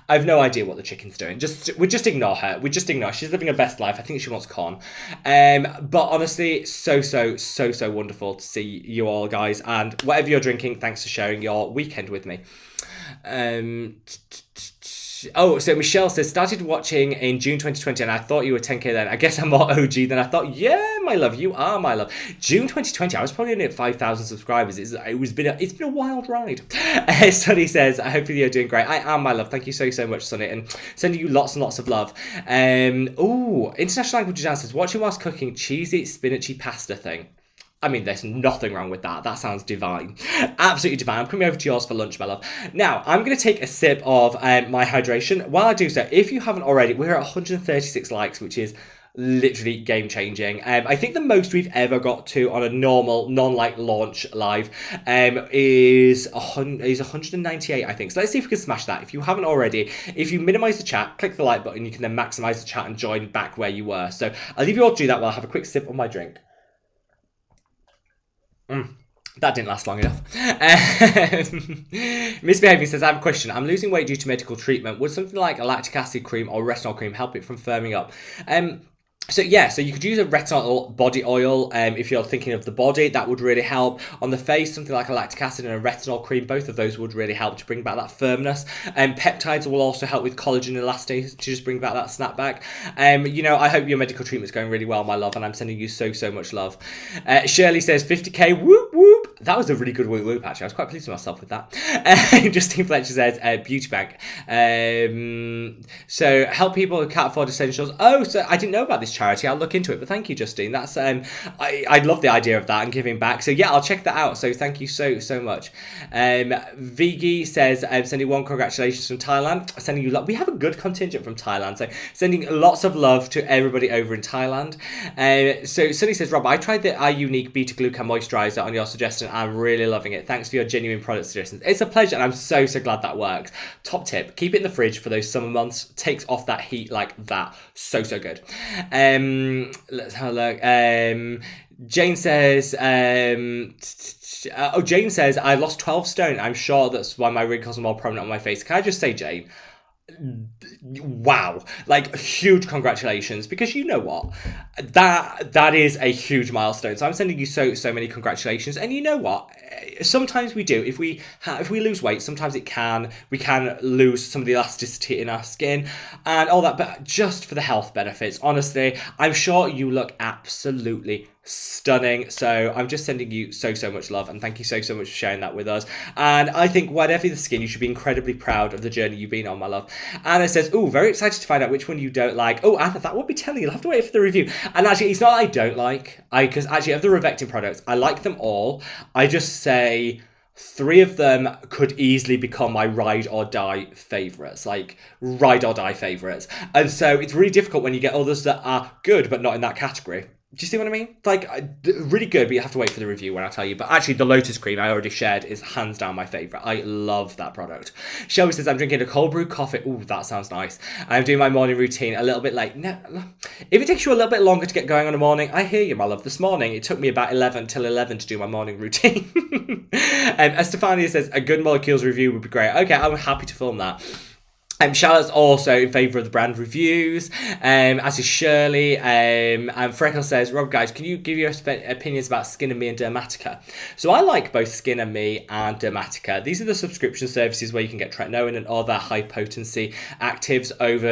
I have no idea what the chicken's doing. We just ignore her. She's living her best life. I think she wants corn. But honestly, so wonderful to see you all, guys. And whatever you're drinking, thanks for sharing your weekend with me. Oh, so Michelle says, started watching in June 2020 and I thought you were 10k then. I guess I'm more OG than I thought. Yeah, my love, you are, my love. June 2020, I was probably only at 5,000 subscribers. It's been a wild ride. Sonny says, hopefully you're doing great. I am, my love. Thank you so much, Sonny, and sending you lots and lots of love. International Language Down says, watching whilst cooking cheesy spinachy pasta thing. I mean, there's nothing wrong with that. That sounds divine. Absolutely divine. I'm coming over to yours for lunch, my love. Now, I'm going to take a sip of my hydration. While I do so, if you haven't already, we're at 136 likes, which is literally game changing. I think the most we've ever got to on a normal non-like launch live is 198, I think. So let's see if we can smash that. If you haven't already, if you minimize the chat, click the like button, you can then maximize the chat and join back where you were. So I'll leave you all to do that while I have a quick sip on my drink. That didn't last long enough. Misbehaving says, I have a question. I'm losing weight due to medical treatment. Would something like a lactic acid cream or retinol cream help it from firming up? So you could use a retinol body oil if you're thinking of the body. That would really help. On the face, something like a lactic acid and a retinol cream, both of those would really help to bring back that firmness. Peptides will also help with collagen elastase to just bring back that snapback. I hope your medical treatment's going really well, my love, and I'm sending you so much love. Shirley says 50k, whoop whoop. That was a really good whoop whoop, actually. I was quite pleased with myself with that. Justine Fletcher says Beauty Bank. So help people who can't afford essentials. Oh, so I didn't know about this charity. I'll look into it, but thank you, Justine. That's I love the idea of that and giving back. So yeah, I'll check that out. So thank you so much. Vigi says sending one congratulations from Thailand. Sending you love. We have a good contingent from Thailand, so sending lots of love to everybody over in Thailand. So Sunny says, Rob, I tried the iUnique Beta Glucan moisturizer on your suggestion. I'm really loving it. Thanks for your genuine product suggestions. It's a pleasure, and I'm so glad that works. Top tip: keep it in the fridge for those summer months. Takes off that heat like that. So good. Let's have a look. Jane says, Jane says, I lost 12 stone. I'm sure that's why my wrinkles are more prominent on my face. Can I just say, Jane, wow, like huge congratulations, because you know what, that is a huge milestone. So I'm sending you so many congratulations. And you know what, sometimes we do, if we lose weight, sometimes we can lose some of the elasticity in our skin and all that, but just for the health benefits, honestly, I'm sure you look absolutely stunning. So I'm just sending you so much love, and thank you so much for sharing that with us. And I think whatever the skin, you should be incredibly proud of the journey you've been on, my love. Anna says, oh, very excited to find out which one you don't like. Oh, Anna, that won't be telling you. You'll have to wait for the review. And actually, it's not I don't like, because actually of the Revectin products, I like them all. I just say 3 of them could easily become my ride or die favourites, and so it's really difficult when you get others that are good but not in that category. Do you see what I mean? Like, really good, but you have to wait for the review when I tell you. But actually, the Lotus Cream I already shared is hands down my favourite. I love that product. Shelby says, I'm drinking a cold brew coffee. Ooh, that sounds nice. I'm doing my morning routine a little bit late. No, if it takes you a little bit longer to get going on a morning, I hear you, my love. This morning, it took me about 11 till 11 to do my morning routine. Estefania says, a good molecules review would be great. Okay, I'm happy to film that. Charlotte's also in favour of the brand reviews, as is Shirley. And Freckles says, Rob, guys, can you give your opinions about Skin and Me and Dermatica? So I like both Skin and Me and Dermatica. These are the subscription services where you can get tretinoin and other high potency actives over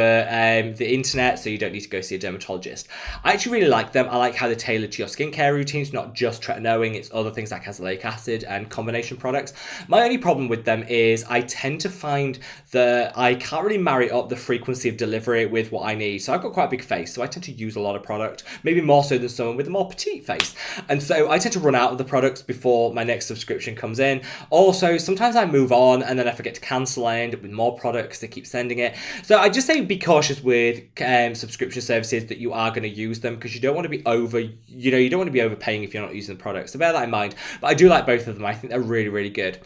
the internet, so you don't need to go see a dermatologist. I actually really like them. I like how they're tailored to your skincare routines, not just tretinoin, it's other things like azelaic acid and combination products. My only problem with them is I tend to find that I can't really marry up the frequency of delivery with what I need. So I've got quite a big face, so I tend to use a lot of product, maybe more so than someone with a more petite face. And so I tend to run out of the products before my next subscription comes in. Also, sometimes I move on and then I forget to cancel. I end up with more products, they keep sending it. So I just say be cautious with subscription services that you are going to use them, because you don't want to be you don't want to be overpaying if you're not using the products. So bear that in mind. But I do like both of them. I think they're really good.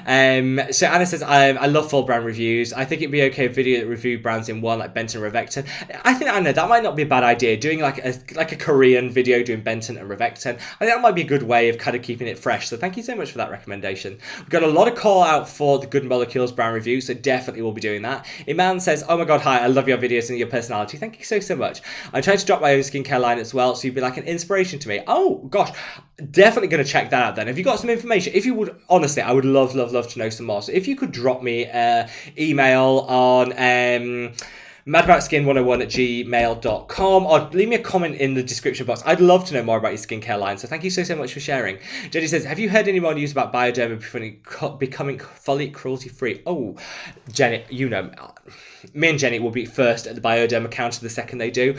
So Anna says, I love full brand reviews. I think it'd be okay if video that review brands in one, like Benton and Revectin. I know that might not be a bad idea, doing like a Korean video doing Benton and Revectin. I think that might be a good way of kind of keeping it fresh. So thank you so much for that recommendation. We've got a lot of call out for the Good Molecules brand review, so definitely we'll be doing that. Iman says, oh my god, hi, I love your videos and your personality. Thank you so much. I'm trying to drop my own skincare line as well, so you'd be like an inspiration to me. Oh gosh, definitely going to check that out then. Have you got some information? If you would, honestly, I would love to know some more. So if you could drop me an email on madaboutskin101 at gmail.com, or leave me a comment in the description box. I'd love to know more about your skincare line, so thank you so much for sharing. Jenny says, have you heard any more news about Bioderma becoming fully cruelty-free? Oh, Jenny, you know, me and Jenny will be first at the Bioderma counter the second they do.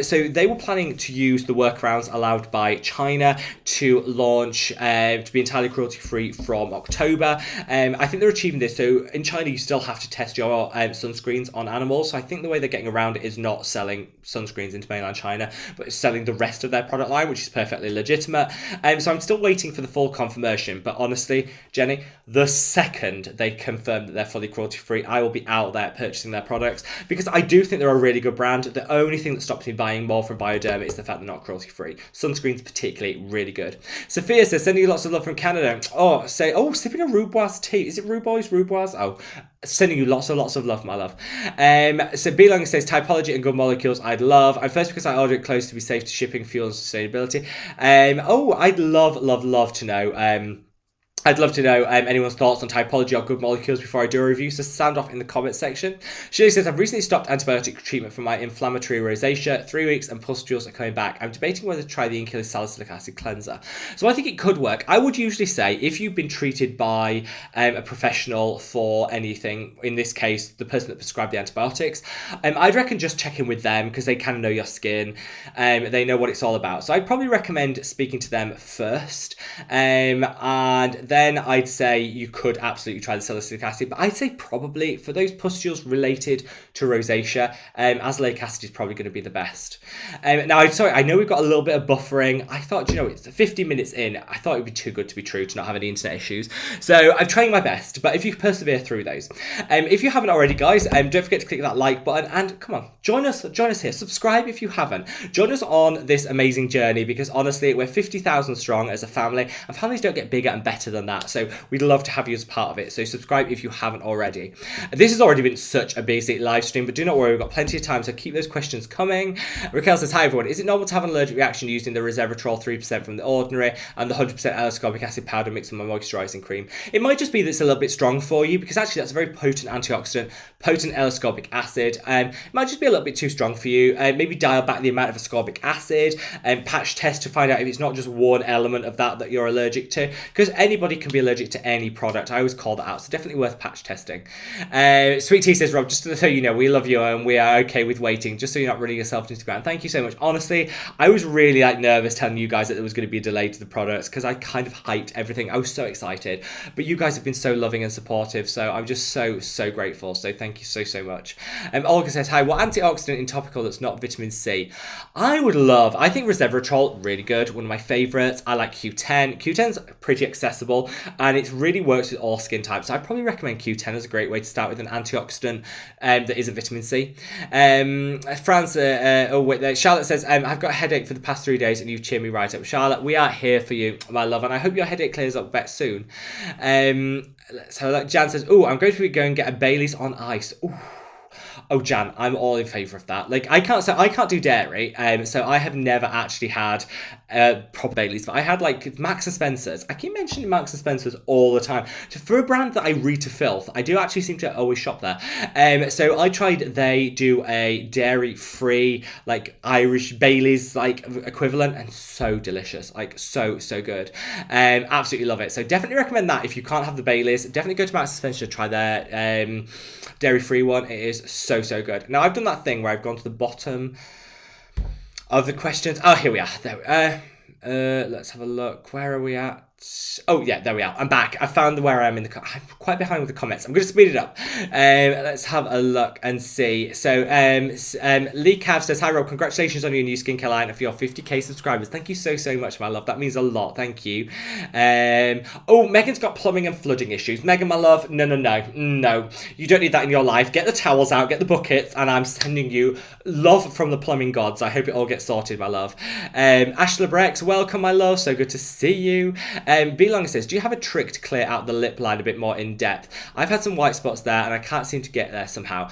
So they were planning to use the workarounds allowed by China to launch, to be entirely cruelty-free from October. I think they're achieving this. So in China, you still have to test your sunscreens on animals. So I think the way they're getting around it is not selling sunscreens into mainland China, but selling the rest of their product line, which is perfectly legitimate. So I'm still waiting for the full confirmation. But honestly, Jenny, the second they confirm that they're fully cruelty-free, I will be out there purchasing their products, because I do think they're a really good brand. The only thing that stops me buying more from Bioderma is the fact they're not cruelty-free. Sunscreens particularly really good. Sophia says, sending you lots of love from Canada. Sipping a Rubois tea. Is it Rubois? Oh, sending you lots of love, my love. So B-Long says, typology and good molecules I'd love. And first, because I order it close to be safe to shipping, fuel and sustainability. I'd love to know. I'd love to know anyone's thoughts on typology or good molecules before I do a review, so sound off in the comment section. Shirley says, I've recently stopped antibiotic treatment for my inflammatory rosacea. 3 weeks and pustules are coming back. I'm debating whether to try the enquiries salicylic acid cleanser. So I think it could work. I would usually say if you've been treated by a professional for anything, in this case, the person that prescribed the antibiotics, I'd reckon just check in with them, because they kind of know your skin. They know what it's all about. So I'd probably recommend speaking to them first. And then I'd say you could absolutely try the salicylic acid, but I'd say probably for those pustules related to rosacea, azelaic acid is probably going to be the best. Now, I know we've got a little bit of buffering. I thought, it's 50 minutes in. I thought it would be too good to be true to not have any internet issues. So I'm trying my best, but if you persevere through those. If you haven't already, guys, don't forget to click that like button, and come on, join us here. Subscribe if you haven't. Join us on this amazing journey, because honestly, we're 50,000 strong as a family, and families don't get bigger and better than that. So we'd love to have you as part of it. So subscribe if you haven't already. This has already been such a busy live stream, but do not worry, we've got plenty of time, so keep those questions coming. Raquel says, hi everyone, is it normal to have an allergic reaction using the resveratrol 3% from the ordinary and the 100% L-ascorbic acid powder mixed with my moisturising cream? It might just be that it's a little bit strong for you, because actually that's a very potent antioxidant, potent L-ascorbic acid. It might just be a little bit too strong for you. Maybe dial back the amount of ascorbic acid and patch test to find out if it's not just one element of that you're allergic to, because anybody can be allergic to any product. I always call that out, so definitely worth patch testing. Sweet Tea says, Rob, just so you know, we love you and we are okay with waiting, just so you're not running yourself into the ground. Thank you so much. Honestly, I was really nervous telling you guys that there was going to be a delay to the products, because I kind of hyped everything. I was so excited, but you guys have been so loving and supportive, so I'm just so grateful. So thank you so much. Olga says, hi, what antioxidant in topical that's not vitamin C? I think resveratrol, really good, one of my favorites. I like Q10. Q10's pretty accessible, and it really works with all skin types. So I'd probably recommend Q10 as a great way to start with an antioxidant that isn't vitamin C. Charlotte says, I've got a headache for the past 3 days and you cheer me right up. Charlotte, we are here for you, my love, and I hope your headache clears up back soon. So Jan says, I'm going to be going and get a Bailey's on ice. Ooh. Oh, Jan, I'm all in favour of that. I can't do dairy, so I have never actually had proper Baileys, but I had Marks and Spencer's. I keep mentioning Marks and Spencer's all the time. So for a brand that I read to filth, I do actually seem to always shop there. So I tried, they do a dairy-free, Irish Baileys, equivalent, and so delicious. So good. Absolutely love it. So definitely recommend that if you can't have the Baileys. Definitely go to Marks and Spencer to try their dairy-free one. It is so good. Now, I've done that thing where I've gone to the bottom of the questions. Oh, here we are. There. Let's have a look. Where are we at? Oh, yeah, there we are. I'm back. I found where I am in the... I'm quite behind with the comments. I'm going to speed it up. Let's have a look and see. So, Lee Cav says, hi, Rob. Congratulations on your new skincare line and for your 50k subscribers. Thank you so much, my love. That means a lot. Thank you. Megan's got plumbing and flooding issues. Megan, my love, no. You don't need that in your life. Get the towels out, get the buckets, and I'm sending you love from the plumbing gods. I hope it all gets sorted, my love. Ashla Brex, welcome, my love. So good to see you. B Longer says, do you have a trick to clear out the lip line a bit more in depth? I've had some white spots there and I can't seem to get there somehow.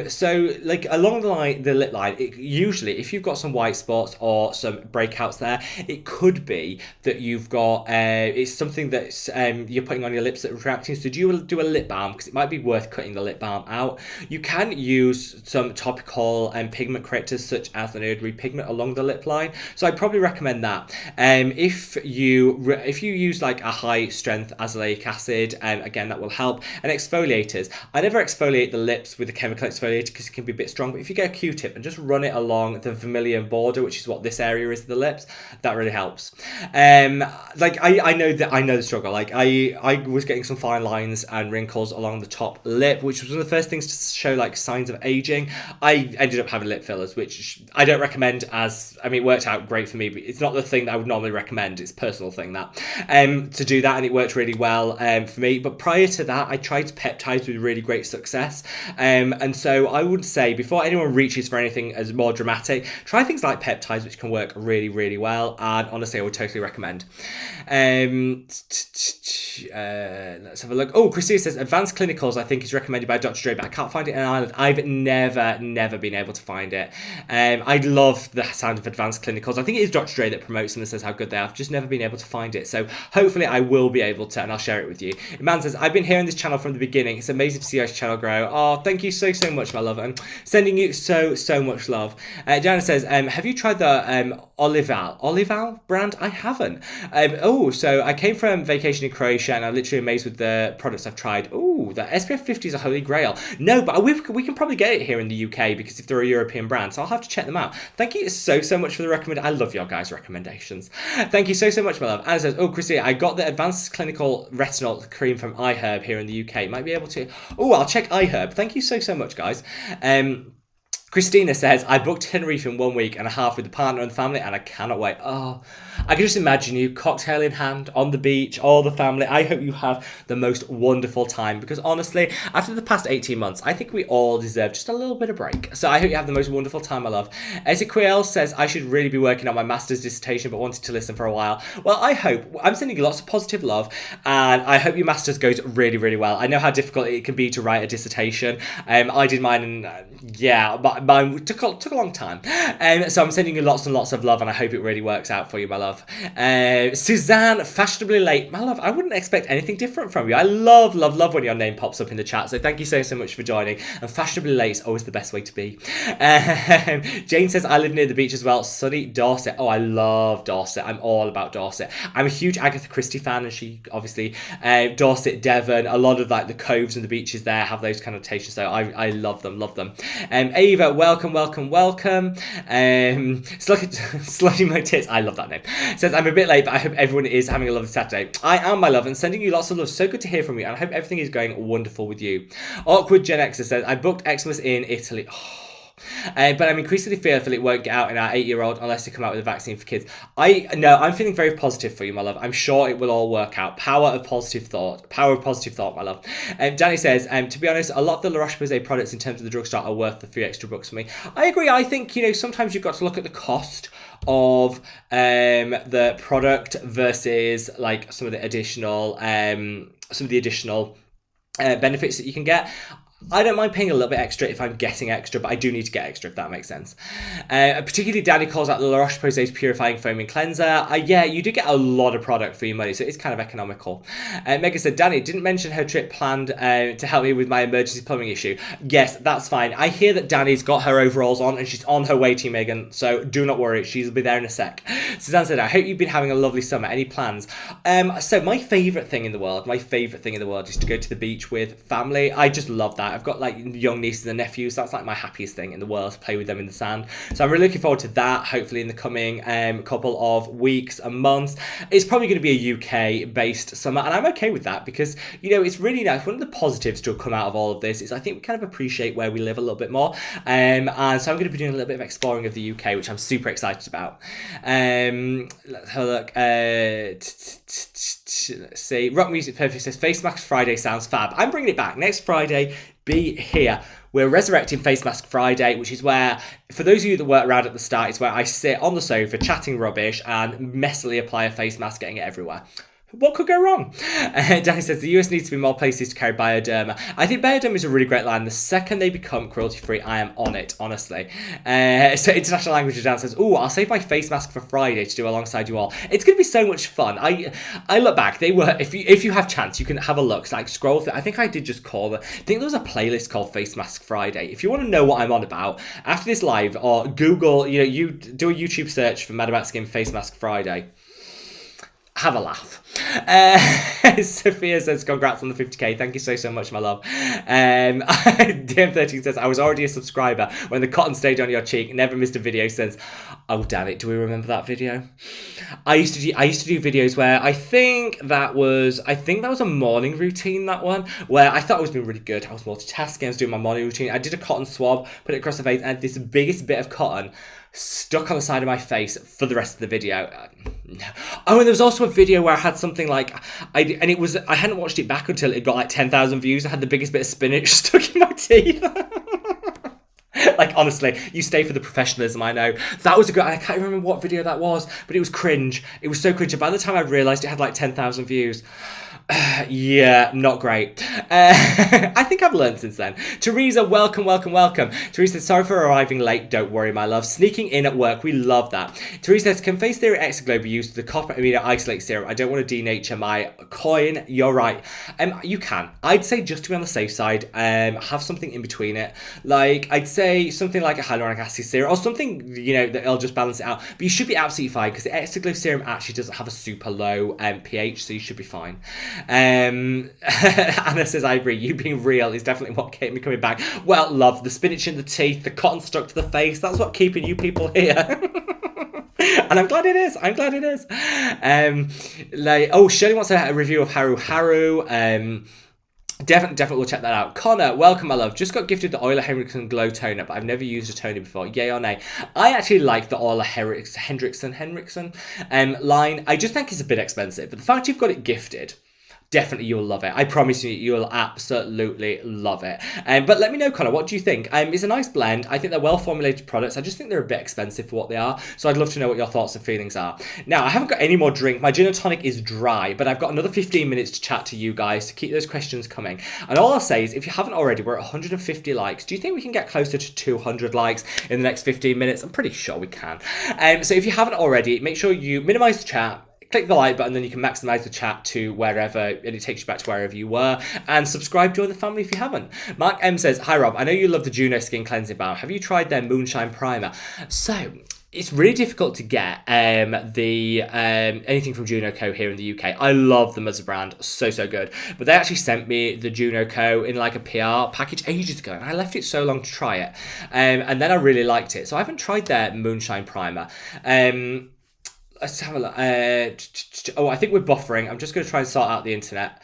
So like along the lip line, usually if you've got some white spots or some breakouts there, it could be that you've got it's something that's you're putting on your lips that are reacting. So do you do a lip balm? Because it might be worth cutting the lip balm out. You can use some topical pigment correctors such as the Nerd Pigment along the lip line. So I'd probably recommend that. If you use like a high strength azelaic acid, again that will help. And exfoliators, I never exfoliate the lips with a chemical exfoliator because it can be a bit strong, but if you get a Q-tip and just run it along the vermilion border, which is what this area is of the lips, that really helps. Like I know the struggle. Like I was getting some fine lines and wrinkles along the top lip, which was one of the first things to show like signs of aging. I ended up having lip fillers, which I don't recommend, as I mean it worked out great for me, but it's not the thing that I would normally recommend. It's a personal thing that to do that, and it worked really well for me. But prior to that, I tried peptides with really great success, and so I would say before anyone reaches for anything as more dramatic, try things like peptides, which can work really, really well, and honestly I would totally recommend. Let's have a look. Oh, Christina says Advanced Clinicals I think is recommended by Dr. Dre, but I can't find it in Ireland. I've never been able to find it. I love the sound of Advanced Clinicals. I think it is Dr. Dre that promotes them and says how good they are. I've just never been able to find it, so hopefully I will be able to, and I'll share it with you. Man says, I've been here on this channel from the beginning. It's amazing to see your channel grow. Oh, thank you so much, my love. I'm sending you so much love. Diana says, have you tried the Olival brand? I haven't. So I came from vacation in Croatia and I'm literally amazed with the products I've tried. Oh, the SPF 50 is a holy grail. No, but we can probably get it here in the UK because if they're a European brand, so I'll have to check them out. Thank you so much for the recommendation. I love your guys' recommendations. Thank you so much, my love. Anna says, oh, Christina, I got the Advanced Clinical Retinol Cream from iHerb here in the UK. Might be able to. Oh, I'll check iHerb. Thank you so much, guys. Christina says, I booked Tenerife in 1 week and a half with the partner and the family and I cannot wait. Oh, I can just imagine you, cocktail in hand, on the beach, all the family. I hope you have the most wonderful time because honestly, after the past 18 months, I think we all deserve just a little bit of break. So I hope you have the most wonderful time, my love. Ezequiel says, I should really be working on my master's dissertation but wanted to listen for a while. Well, I'm sending you lots of positive love and I hope your master's goes really, really well. I know how difficult it can be to write a dissertation. I did mine and but mine took a long time. So I'm sending you lots and lots of love and I hope it really works out for you, my love. Suzanne, fashionably late. My love, I wouldn't expect anything different from you. I love when your name pops up in the chat. So thank you so much for joining. And fashionably late is always the best way to be. Jane says, I live near the beach as well. Sunny Dorset. Oh, I love Dorset. I'm all about Dorset. I'm a huge Agatha Christie fan and she obviously, Dorset, Devon, a lot of like the coves and the beaches there have those connotations. So I love them. Ava, welcome. Slutty My Tits. I love that name. Says, I'm a bit late, but I hope everyone is having a lovely Saturday. I am, my love, and sending you lots of love. So good to hear from you, and I hope everything is going wonderful with you. Awkward Gen Xer says, I booked Xmas in Italy. But I'm increasingly fearful it won't get out in our 8-year-old unless they come out with a vaccine for kids. I'm feeling very positive for you, my love. I'm sure it will all work out. Power of positive thought, my love. Danny says, to be honest, a lot of the La Roche-Posay products in terms of the drugstore are worth the few extra bucks for me. I agree. I think, sometimes you've got to look at the cost of the product versus like some of the additional benefits that you can get. I don't mind paying a little bit extra if I'm getting extra, but I do need to get extra, if that makes sense. Particularly, Danny calls out the La Roche-Posay's Purifying Foaming Cleanser. Yeah, you do get a lot of product for your money, so it's kind of economical. Megan said, Danny didn't mention her trip planned to help me with my emergency plumbing issue. Yes, that's fine. I hear that Danny's got her overalls on and she's on her way to you, Megan, so do not worry. She'll be there in a sec. Suzanne said, I hope you've been having a lovely summer. Any plans? So my favourite thing in the world is to go to the beach with family. I just love that. I've got like young nieces and nephews. That's like my happiest thing in the world, to play with them in the sand. So I'm really looking forward to that, hopefully in the coming couple of weeks and months. It's probably going to be a UK based summer, and I'm okay with that because it's really nice. One of the positives to come out of all of this is I think we kind of appreciate where we live a little bit more, and so I'm going to be doing a little bit of exploring of the UK, which I'm super excited about. Let's have a look. Let's see. Rock Music Perfect says Face Mask Friday sounds fab. I'm bringing it back next Friday. Be here. We're resurrecting Face Mask Friday, which is where, for those of you that weren't around at the start, it's where I sit on the sofa chatting rubbish and messily apply a face mask, getting it everywhere. What could go wrong? Danny says the US needs to be more places to carry Bioderma. I think Bioderma is a really great line. The second they become cruelty-free, I am on it, honestly. So International Language Dan says, "Ooh, I'll save my face mask for Friday to do alongside you all. It's going to be so much fun." I look back. They were, if you have chance, you can have a look. So, like, scroll through. I think I did just call it. I think there was a playlist called Face Mask Friday. If you want to know what I'm on about after this live, or Google, you do a YouTube search for Mad About Skin Face Mask Friday. Have a laugh. Sophia says, congrats on the 50k. Thank you so much, my love. DM13 says, I was already a subscriber when the cotton stayed on your cheek. Never missed a video since. Oh, damn it. Do we remember that video? I used to do videos where I think that was a morning routine, that one, where I thought it was being really good. I was multitasking. I was doing my morning routine. I did a cotton swab, put it across the face, and this biggest bit of cotton stuck on the side of my face for the rest of the video. Oh, and there was also a video where I had something like I hadn't watched it back until it got like 10,000 views. I had the biggest bit of spinach stuck in my teeth. Like, honestly, you stay for the professionalism, I know. That was a good, I can't remember what video that was, but it was cringe. It was so cringe. By the time I realised it had like 10,000 views, yeah, not great. I think I've learned since then. Teresa, welcome. Teresa says, sorry for arriving late. Don't worry, my love. Sneaking in at work. We love that. Teresa says, can Face Theory Exaglow be used with the copper amino isolate serum? I don't want to denature my coin. You're right. You can. I'd say, just to be on the safe side, have something in between it. Like, I'd say something like a hyaluronic acid serum or something, that'll just balance it out. But you should be absolutely fine because the Exaglow serum actually doesn't have a super low pH, so you should be fine. Anna says, I agree, you being real is definitely what kept me coming back. Well, love, the spinach in the teeth, the cotton stuck to the face, that's what keeping you people here. And I'm glad it is. Shirley wants a review of Haru Haru. Definitely will check that out. Connor, welcome, my love. Just got gifted the Euler Henriksen Glow Toner, but I've never used a toner before. Yay or nay? I actually like the Euler Henriksen line. I just think it's a bit expensive, but the fact you've got it gifted, definitely you'll love it. I promise you'll absolutely love it. But let me know, Connor, what do you think? It's a nice blend. I think they're well-formulated products. I just think they're a bit expensive for what they are. So I'd love to know what your thoughts and feelings are. Now, I haven't got any more drink. My gin and tonic is dry, but I've got another 15 minutes to chat to you guys to keep those questions coming. And all I'll say is, if you haven't already, we're at 150 likes. Do you think we can get closer to 200 likes in the next 15 minutes? I'm pretty sure we can. So if you haven't already, make sure you minimize the chat, click the like button, then you can maximize the chat to wherever, and it takes you back to wherever you were. And subscribe, join the family if you haven't. Mark M says, hi Rob, I know you love the Juno Skin Cleansing Balm. Have you tried their Moonshine Primer? So, it's really difficult to get anything from Juno Co. here in the UK. I love them as a brand, so good. But they actually sent me the Juno Co. in like a PR package ages ago, and I left it so long to try it. And then I really liked it. So I haven't tried their Moonshine Primer. Let's have a look. I think we're buffering. I'm just going to try and sort out the internet.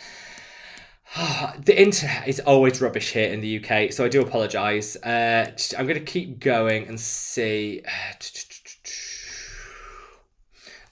The internet is always rubbish here in the UK, so I do apologise. I'm going to keep going and see.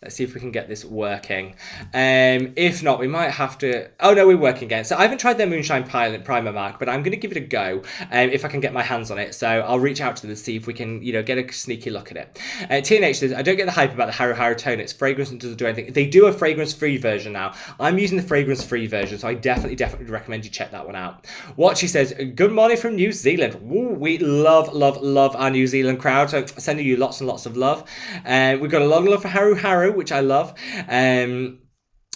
Let's see if we can get this working. If not, we might have to... Oh, no, we're working again. So I haven't tried their Moonshine Primer, Mark, but I'm going to give it a go if I can get my hands on it. So I'll reach out to them and see if we can, get a sneaky look at it. TNH says, I don't get the hype about the Haru Haru toner. It's fragrance and doesn't do anything. They do a fragrance-free version now. I'm using the fragrance-free version, so I definitely recommend you check that one out. Watchy says, good morning from New Zealand. Ooh, we love our New Zealand crowd, so sending you lots and lots of love. We've got a lot of love for Haru Haru, which I love.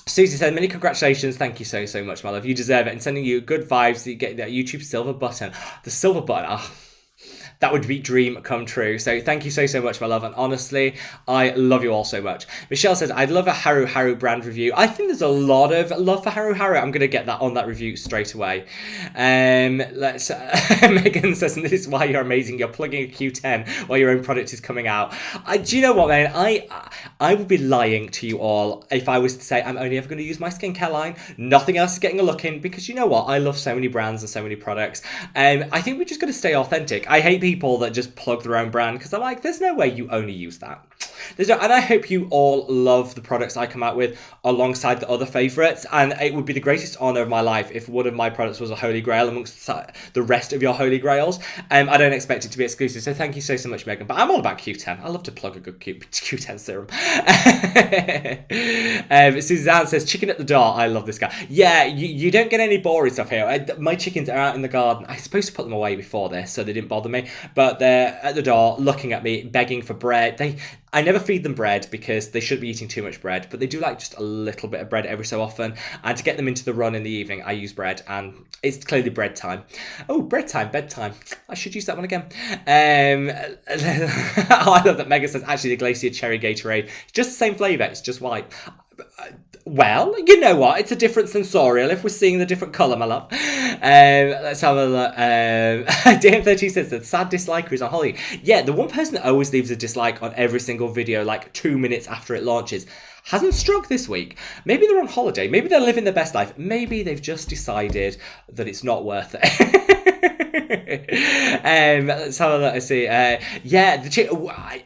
Susie said, many congratulations. Thank you so much, my love. You deserve it. And sending you good vibes. You get that YouTube silver button. The silver button. That would be dream come true. So thank you so much, my love. And honestly, I love you all so much. Michelle says, I'd love a Haru Haru brand review. I think there's a lot of love for Haru Haru. I'm going to get that on that review straight away. Megan says, and this is why you're amazing. You're plugging a Q10 while your own product is coming out. Do you know what, man? I would be lying to you all if I was to say I'm only ever going to use my skincare line. Nothing else is getting a look in, because you know what? I love so many brands and so many products. I think we're just going to stay authentic. I hate people that just plug their own brand, because I'm like, there's no way you only use that. And I hope you all love the products I come out with alongside the other favourites. And it would be the greatest honour of my life if one of my products was a holy grail amongst the rest of your holy grails. I don't expect it to be exclusive, so thank you so much, Megan. But I'm all about Q10. I love to plug a good Q10 serum. Suzanne says, chicken at the door. I love this guy. Yeah, you don't get any boring stuff here. My chickens are out in the garden. I was supposed to put them away before this, so they didn't bother me. But they're at the door, looking at me, begging for bread. I never feed them bread because they shouldn't be eating too much bread, but they do like just a little bit of bread every so often. And to get them into the run in the evening, I use bread, and it's clearly bread time. Oh, bread time, bedtime. I should use that one again. Oh, I love that Megan says, actually, the Glacier Cherry Gatorade. It's just the same flavour, it's just white. Well, you know what? It's a different sensorial if we're seeing the different colour, my love. Let's have a look. DM13 says the sad disliker is on Holly. Yeah, the one person that always leaves a dislike on every single video like 2 minutes after it launches hasn't struck this week. Maybe they're on holiday. Maybe they're living their best life. Maybe they've just decided that it's not worth it. Let's have a look. Let's see. Yeah,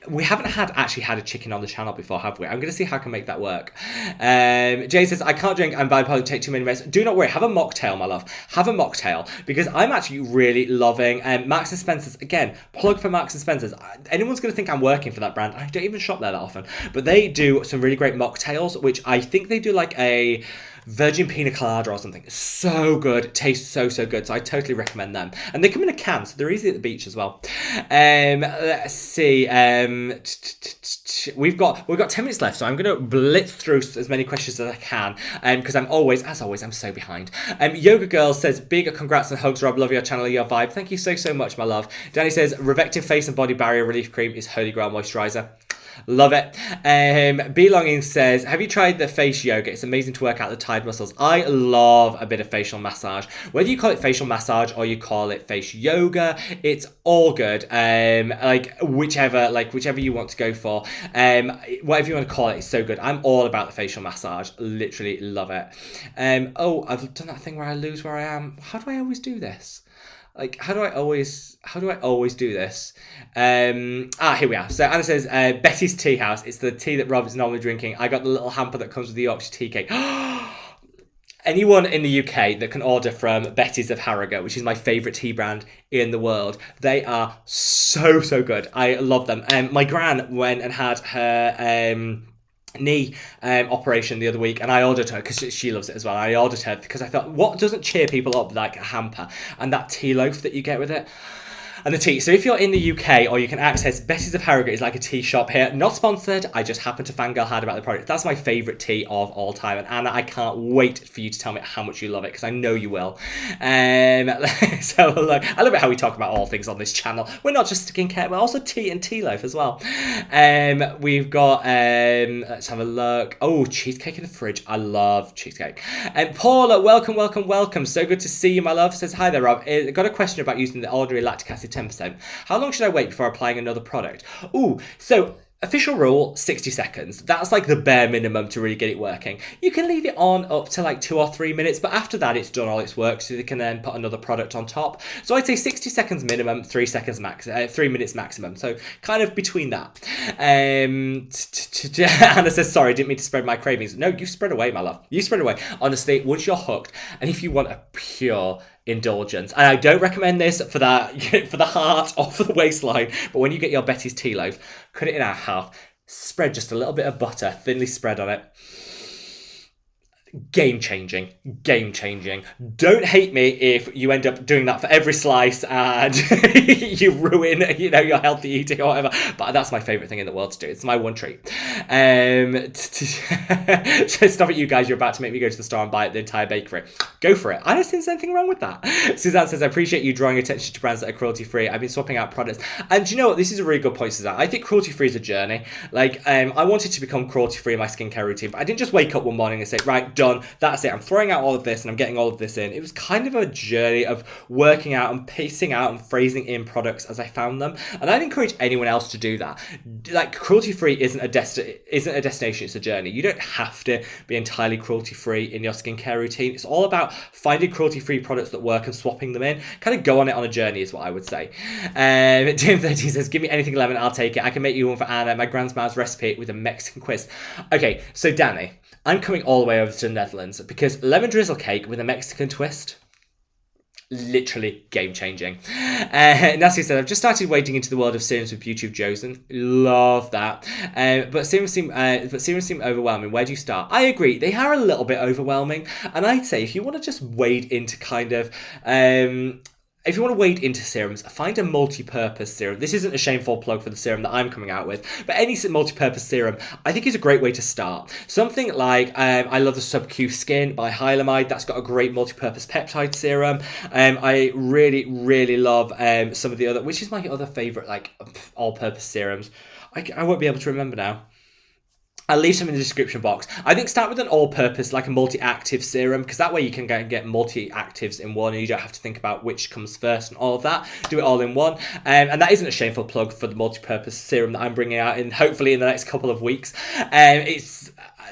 we haven't actually had a chicken on the channel before, have we? I'm going to see how I can make that work. Jay says, I can't drink and bipolar take too many minutes. Do not worry. Have a mocktail, my love. Have a mocktail, because I'm actually really loving Marks and Spencer's. Again, plug for Marks and Spencer's. Anyone's going to think I'm working for that brand. I don't even shop there that often, but they do some really great mocktails, which I think they do like a virgin pina colada or something. So good. Tastes so good. So I totally recommend them. And they come in a can, so they're easy at the beach as well. Let's see. We've got 10 minutes left, so I'm going to blitz through as many questions as I can, because I'm so behind. Yoga Girl says, big congrats and hugs, Rob. Love your channel, your vibe. Thank you so much, my love. Danny says, Revective Face and Body Barrier Relief Cream is Holy Grail Moisturizer. Love it. Belonging says, have you tried the face yoga? It's amazing to work out the tired muscles. I love a bit of facial massage. Whether you call it facial massage or you call it face yoga, it's all good. Whichever you want to go for. Whatever you want to call it, it's so good. I'm all about the facial massage. Literally love it. I've done that thing where I lose where I am. How do I always do this? How do I always do this? Here we are. So Anna says, Betty's Tea House. It's the tea that Rob is normally drinking. I got the little hamper that comes with the Yorkshire tea cake. Anyone in the UK that can order from Betty's of Harrogate, which is my favourite tea brand in the world, they are so good. I love them. My gran went and had her knee operation the other week, and I ordered her because she loves it as well. I ordered her because I thought, what doesn't cheer people up like a hamper and that tea loaf that you get with it? And the tea. So if you're in the UK, or you can access Betty's of Harrogate, is like a tea shop here. Not sponsored. I just happen to fangirl hard about the product. That's my favourite tea of all time. And Anna, I can't wait for you to tell me how much you love it, because I know you will. So look, I love it how we talk about all things on this channel. We're not just skincare, we're also tea and tea loaf as well. We've got, let's have a look. Oh, cheesecake in the fridge. I love cheesecake. Paula, welcome. So good to see you, my love. Says, hi there, Rob. Got a question about using the ordinary lactic acid 10%. How long should I wait before applying another product? Ooh, so official rule, 60 seconds. That's like the bare minimum to really get it working. You can leave it on up to like 2 or 3 minutes, but after that it's done all its work, so they can then put another product on top. So I'd say 60 seconds minimum, 3 minutes maximum. So kind of between that. Anna says, sorry, didn't mean to spread my cravings. No, you spread away, my love. You spread away. Honestly, once you're hooked, and if you want a pure indulgence, and I don't recommend this for the heart or for the waistline, but when you get your Betty's tea loaf, cut it in half, spread just a little bit of butter, thinly spread on it. Game changing. Don't hate me if you end up doing that for every slice and you ruin, your healthy eating or whatever. But that's my favourite thing in the world to do. It's my one treat. So stop it, you guys. You're about to make me go to the store and buy the entire bakery. Go for it. I don't think there's anything wrong with that. Suzanne says, I appreciate you drawing attention to brands that are cruelty free. I've been swapping out products. And do you know what? This is a really good point, Suzanne. I think cruelty free is a journey. I wanted to become cruelty free in my skincare routine, but I didn't just wake up one morning and say, right, done. That's it. I'm throwing out all of this and I'm getting all of this in. It was kind of a journey of working out and pacing out and phrasing in products as I found them. And I'd encourage anyone else to do that. Like, cruelty-free isn't a destination, it's a journey. You don't have to be entirely cruelty-free in your skincare routine. It's all about finding cruelty-free products that work and swapping them in. Kind of go on it on a journey is what I would say. Tim13 says, give me anything lemon, I'll take it. I can make you one for Anna, my grandma's recipe with a Mexican twist. Okay, so Danny, I'm coming all the way over to the Netherlands because lemon drizzle cake with a Mexican twist, literally game-changing. Nasty said, I've just started wading into the world of serums with Beauty of Josen. Love that. But serums seem overwhelming. Where do you start? I agree. They are a little bit overwhelming. And I'd say if you want to just wade into if you want to wade into serums, find a multi-purpose serum. This isn't a shameful plug for the serum that I'm coming out with, but any multi-purpose serum, I think, is a great way to start. Something like, I love the Sub-Q Skin by Hylamide. That's got a great multi-purpose peptide serum. I really, really love some of the other, which is my other favourite, like, all-purpose serums. I won't be able to remember now. I'll leave some in the description box. I think start with an all-purpose, like a multi-active serum, because that way you can get multi-actives in one and you don't have to think about which comes first and all of that. Do it all in one. And that isn't a shameful plug for the multi-purpose serum that I'm bringing out in, hopefully in the next couple of weeks.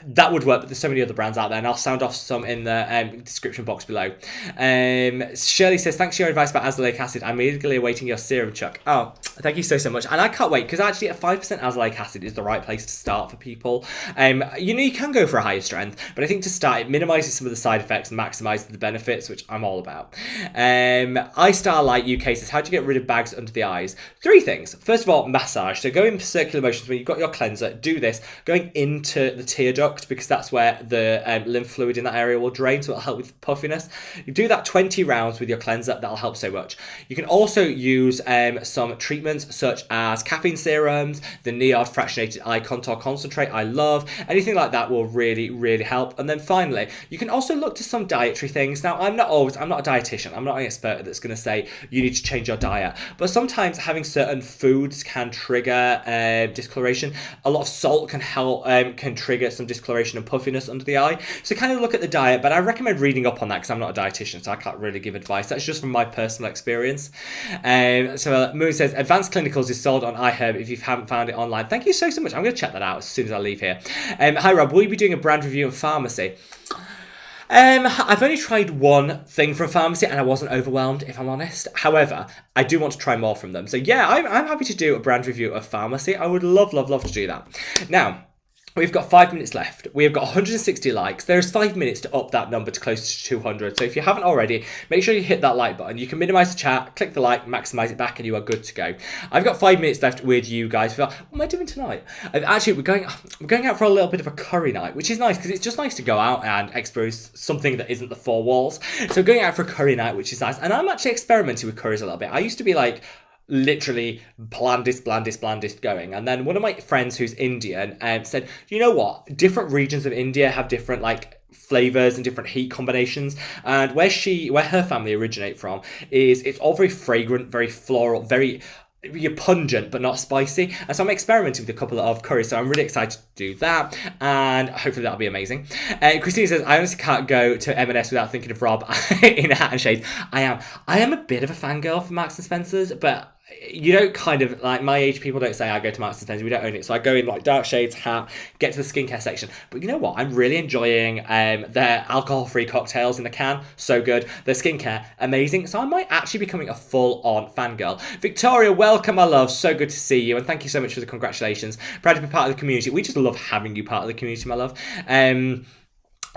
That would work, but there's so many other brands out there, and I'll sound off some in the description box below. Shirley says, thanks for your advice about azelaic acid. I'm eagerly awaiting your serum, Chuck. Oh, thank you so much. And I can't wait, because actually at 5% azelaic acid is the right place to start for people. You can go for a higher strength, but I think to start, it minimises some of the side effects and maximises the benefits, which I'm all about. iStarlight UK says, how do you get rid of bags under the eyes? 3 things. First of all, massage. So go in circular motions when you've got your cleanser. Do this, going into the tear duct, because that's where the lymph fluid in that area will drain, so it'll help with puffiness. You do that 20 rounds with your cleanser, that'll help so much. You can also use some treatments such as caffeine serums, the Niod fractionated eye contour concentrate, I love. Anything like that will really, really help. And then finally, you can also look to some dietary things. Now, I'm not a dietitian, I'm not an expert that's going to say you need to change your diet, but sometimes having certain foods can trigger discoloration. A lot of salt can help, can trigger some discoloration and puffiness under the eye. So kind of look at the diet, but I recommend reading up on that because I'm not a dietitian, so I can't really give advice. That's just from my personal experience. So Moon says, Advanced Clinicals is sold on iHerb if you haven't found it online. Thank you so much. I'm going to check that out as soon as I leave here. Hi Rob, will you be doing a brand review of pharmacy? I've only tried one thing from pharmacy and I wasn't overwhelmed, if I'm honest. However, I do want to try more from them. So yeah, I'm happy to do a brand review of pharmacy. I would love to do that. Now, we've got 5 minutes left. We've got 160 likes. There's 5 minutes to up that number to close to 200. So if you haven't already, make sure you hit that like button. You can minimize the chat, click the like, maximize it back, and you are good to go. I've got 5 minutes left with you guys. What am I doing tonight? Actually, we're going out for a little bit of a curry night, which is nice because it's just nice to go out and expose something that isn't the 4 walls. So going out for a curry night, which is nice. And I'm actually experimenting with curries a little bit. I used to be like, literally blandest going, and then one of my friends who's Indian said, you know what, different regions of India have different like flavors and different heat combinations, and where her family originate from is it's all very fragrant, very floral, very pungent but not spicy. And so I'm experimenting with a couple of curries, so I'm really excited to do that, and hopefully that'll be amazing. Christine says, I honestly can't go to M&S without thinking of Rob in a hat and shades. I am a bit of a fangirl for Marks and Spencer's, but you don't kind of, like, my age people don't say I go to Marks and Spencer, we don't own it, so I go in like dark shades, hat, get to the skincare section. But you know what, I'm really enjoying their alcohol-free cocktails in the can, so good. Their skincare, amazing. So I might actually be becoming a full-on fangirl. Victoria, welcome my love, so good to see you, and thank you so much for the congratulations. Proud to be part of the community. We just love having you part of the community, my love.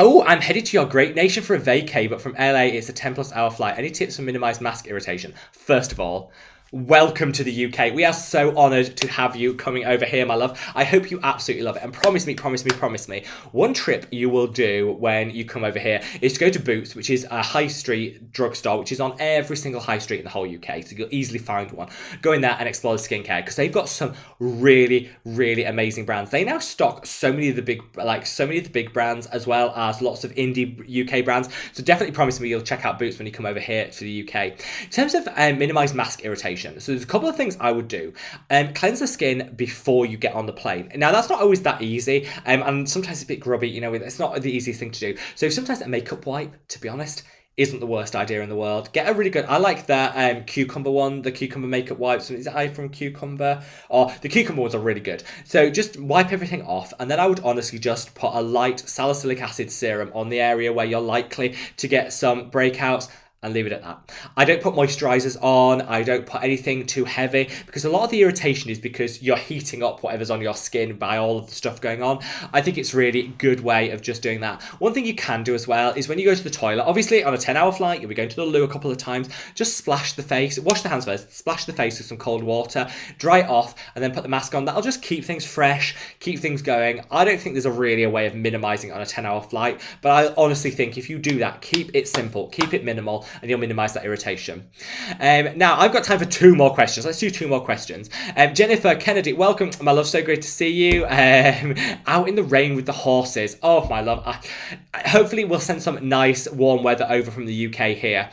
Oh, I'm headed to your great nation for a vacay, but from LA it's a 10+ hour flight. Any tips for minimize mask irritation? First of all, welcome to the UK. We are so honoured to have you coming over here, my love. I hope you absolutely love it. And promise me, one trip you will do when you come over here is to go to Boots, which is a high street drugstore, which is on every single high street in the whole UK. So you'll easily find one. Go in there and explore the skincare, because they've got some really, really amazing brands. They now stock so many of the big brands, as well as lots of indie UK brands. So definitely promise me you'll check out Boots when you come over here to the UK. In terms of minimize mask irritation, irritation. So there's a couple of things I would do. Cleanse the skin before you get on the plane. Now, that's not always that easy, and sometimes it's a bit grubby, you know, it's not the easiest thing to do. So sometimes a makeup wipe, to be honest, isn't the worst idea in the world. Get a really good, I like the cucumber one, the cucumber makeup wipes. Is it I from Cucumber? Or the cucumber ones are really good. So just wipe everything off, and then I would honestly just put a light salicylic acid serum on the area where you're likely to get some breakouts, and leave it at that. I don't put moisturizers on. I don't put anything too heavy, because a lot of the irritation is because you're heating up whatever's on your skin by all of the stuff going on. I think it's really good way of just doing that. One thing you can do as well is when you go to the toilet, obviously on a 10-hour flight, you'll be going to the loo a couple of times, just splash the face, wash the hands first, splash the face with some cold water, dry it off, and then put the mask on. That'll just keep things fresh, keep things going. I don't think there's really a way of minimizing it on a 10-hour flight, but I honestly think if you do that, keep it simple, keep it minimal, and you'll minimize that irritation. Now, I've got time for 2 more questions. Let's do 2 more questions. Jennifer Kennedy, welcome, my love. So great to see you. Out in the rain with the horses. Oh, my love. Hopefully, we'll send some nice warm weather over from the UK here.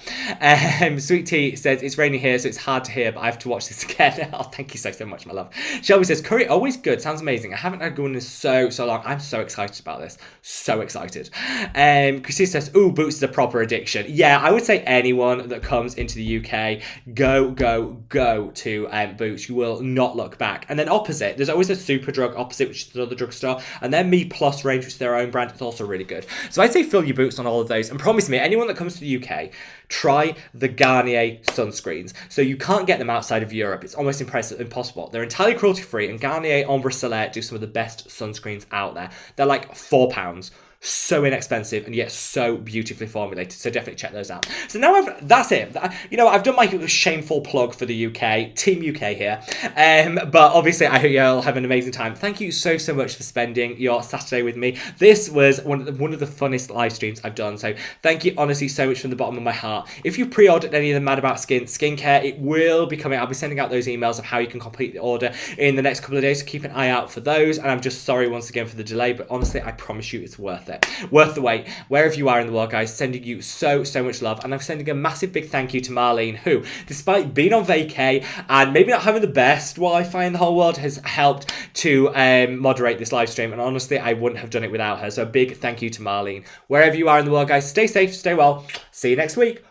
Sweet Tea says, it's raining here, so it's hard to hear, but I have to watch this again. Oh, thank you so much, my love. Shelby says, curry, always good. Sounds amazing. I haven't had good one in so long. I'm so excited about this. So excited. Christine says, ooh, Boots is a proper addiction. Yeah, I would say anyone that comes into the UK, go to Boots. You will not look back. And then opposite, there's always a Superdrug opposite, which is another drugstore, and their Me Plus range, which is their own brand, it's also really good. So I'd say fill your boots on all of those, and promise me, anyone that comes to the UK, try the Garnier sunscreens. So you can't get them outside of Europe. It's almost impossible. They're entirely cruelty-free, and Garnier Ombre Solaire do some of the best sunscreens out there. They're like £4. So inexpensive and yet so beautifully formulated. So definitely check those out. So now that's it. You know, I've done my shameful plug for the UK, Team UK here. But obviously, I hope you'll have an amazing time. Thank you so much for spending your Saturday with me. This was one of the funnest live streams I've done. So thank you honestly so much from the bottom of my heart. If you pre-ordered any of the Mad About skincare, it will be coming. I'll be sending out those emails of how you can complete the order in the next couple of days. So keep an eye out for those. And I'm just sorry once again for the delay, but honestly, I promise you it's worth it. Worth the wait. Wherever you are in the world, guys, sending you so much love. And I'm sending a massive big thank you to Marlene, who, despite being on vacay and maybe not having the best Wi-Fi in the whole world, has helped to moderate this live stream. And honestly, I wouldn't have done it without her. So a big thank you to Marlene. Wherever you are in the world, guys, stay safe, stay well. See you next week.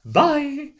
Bye.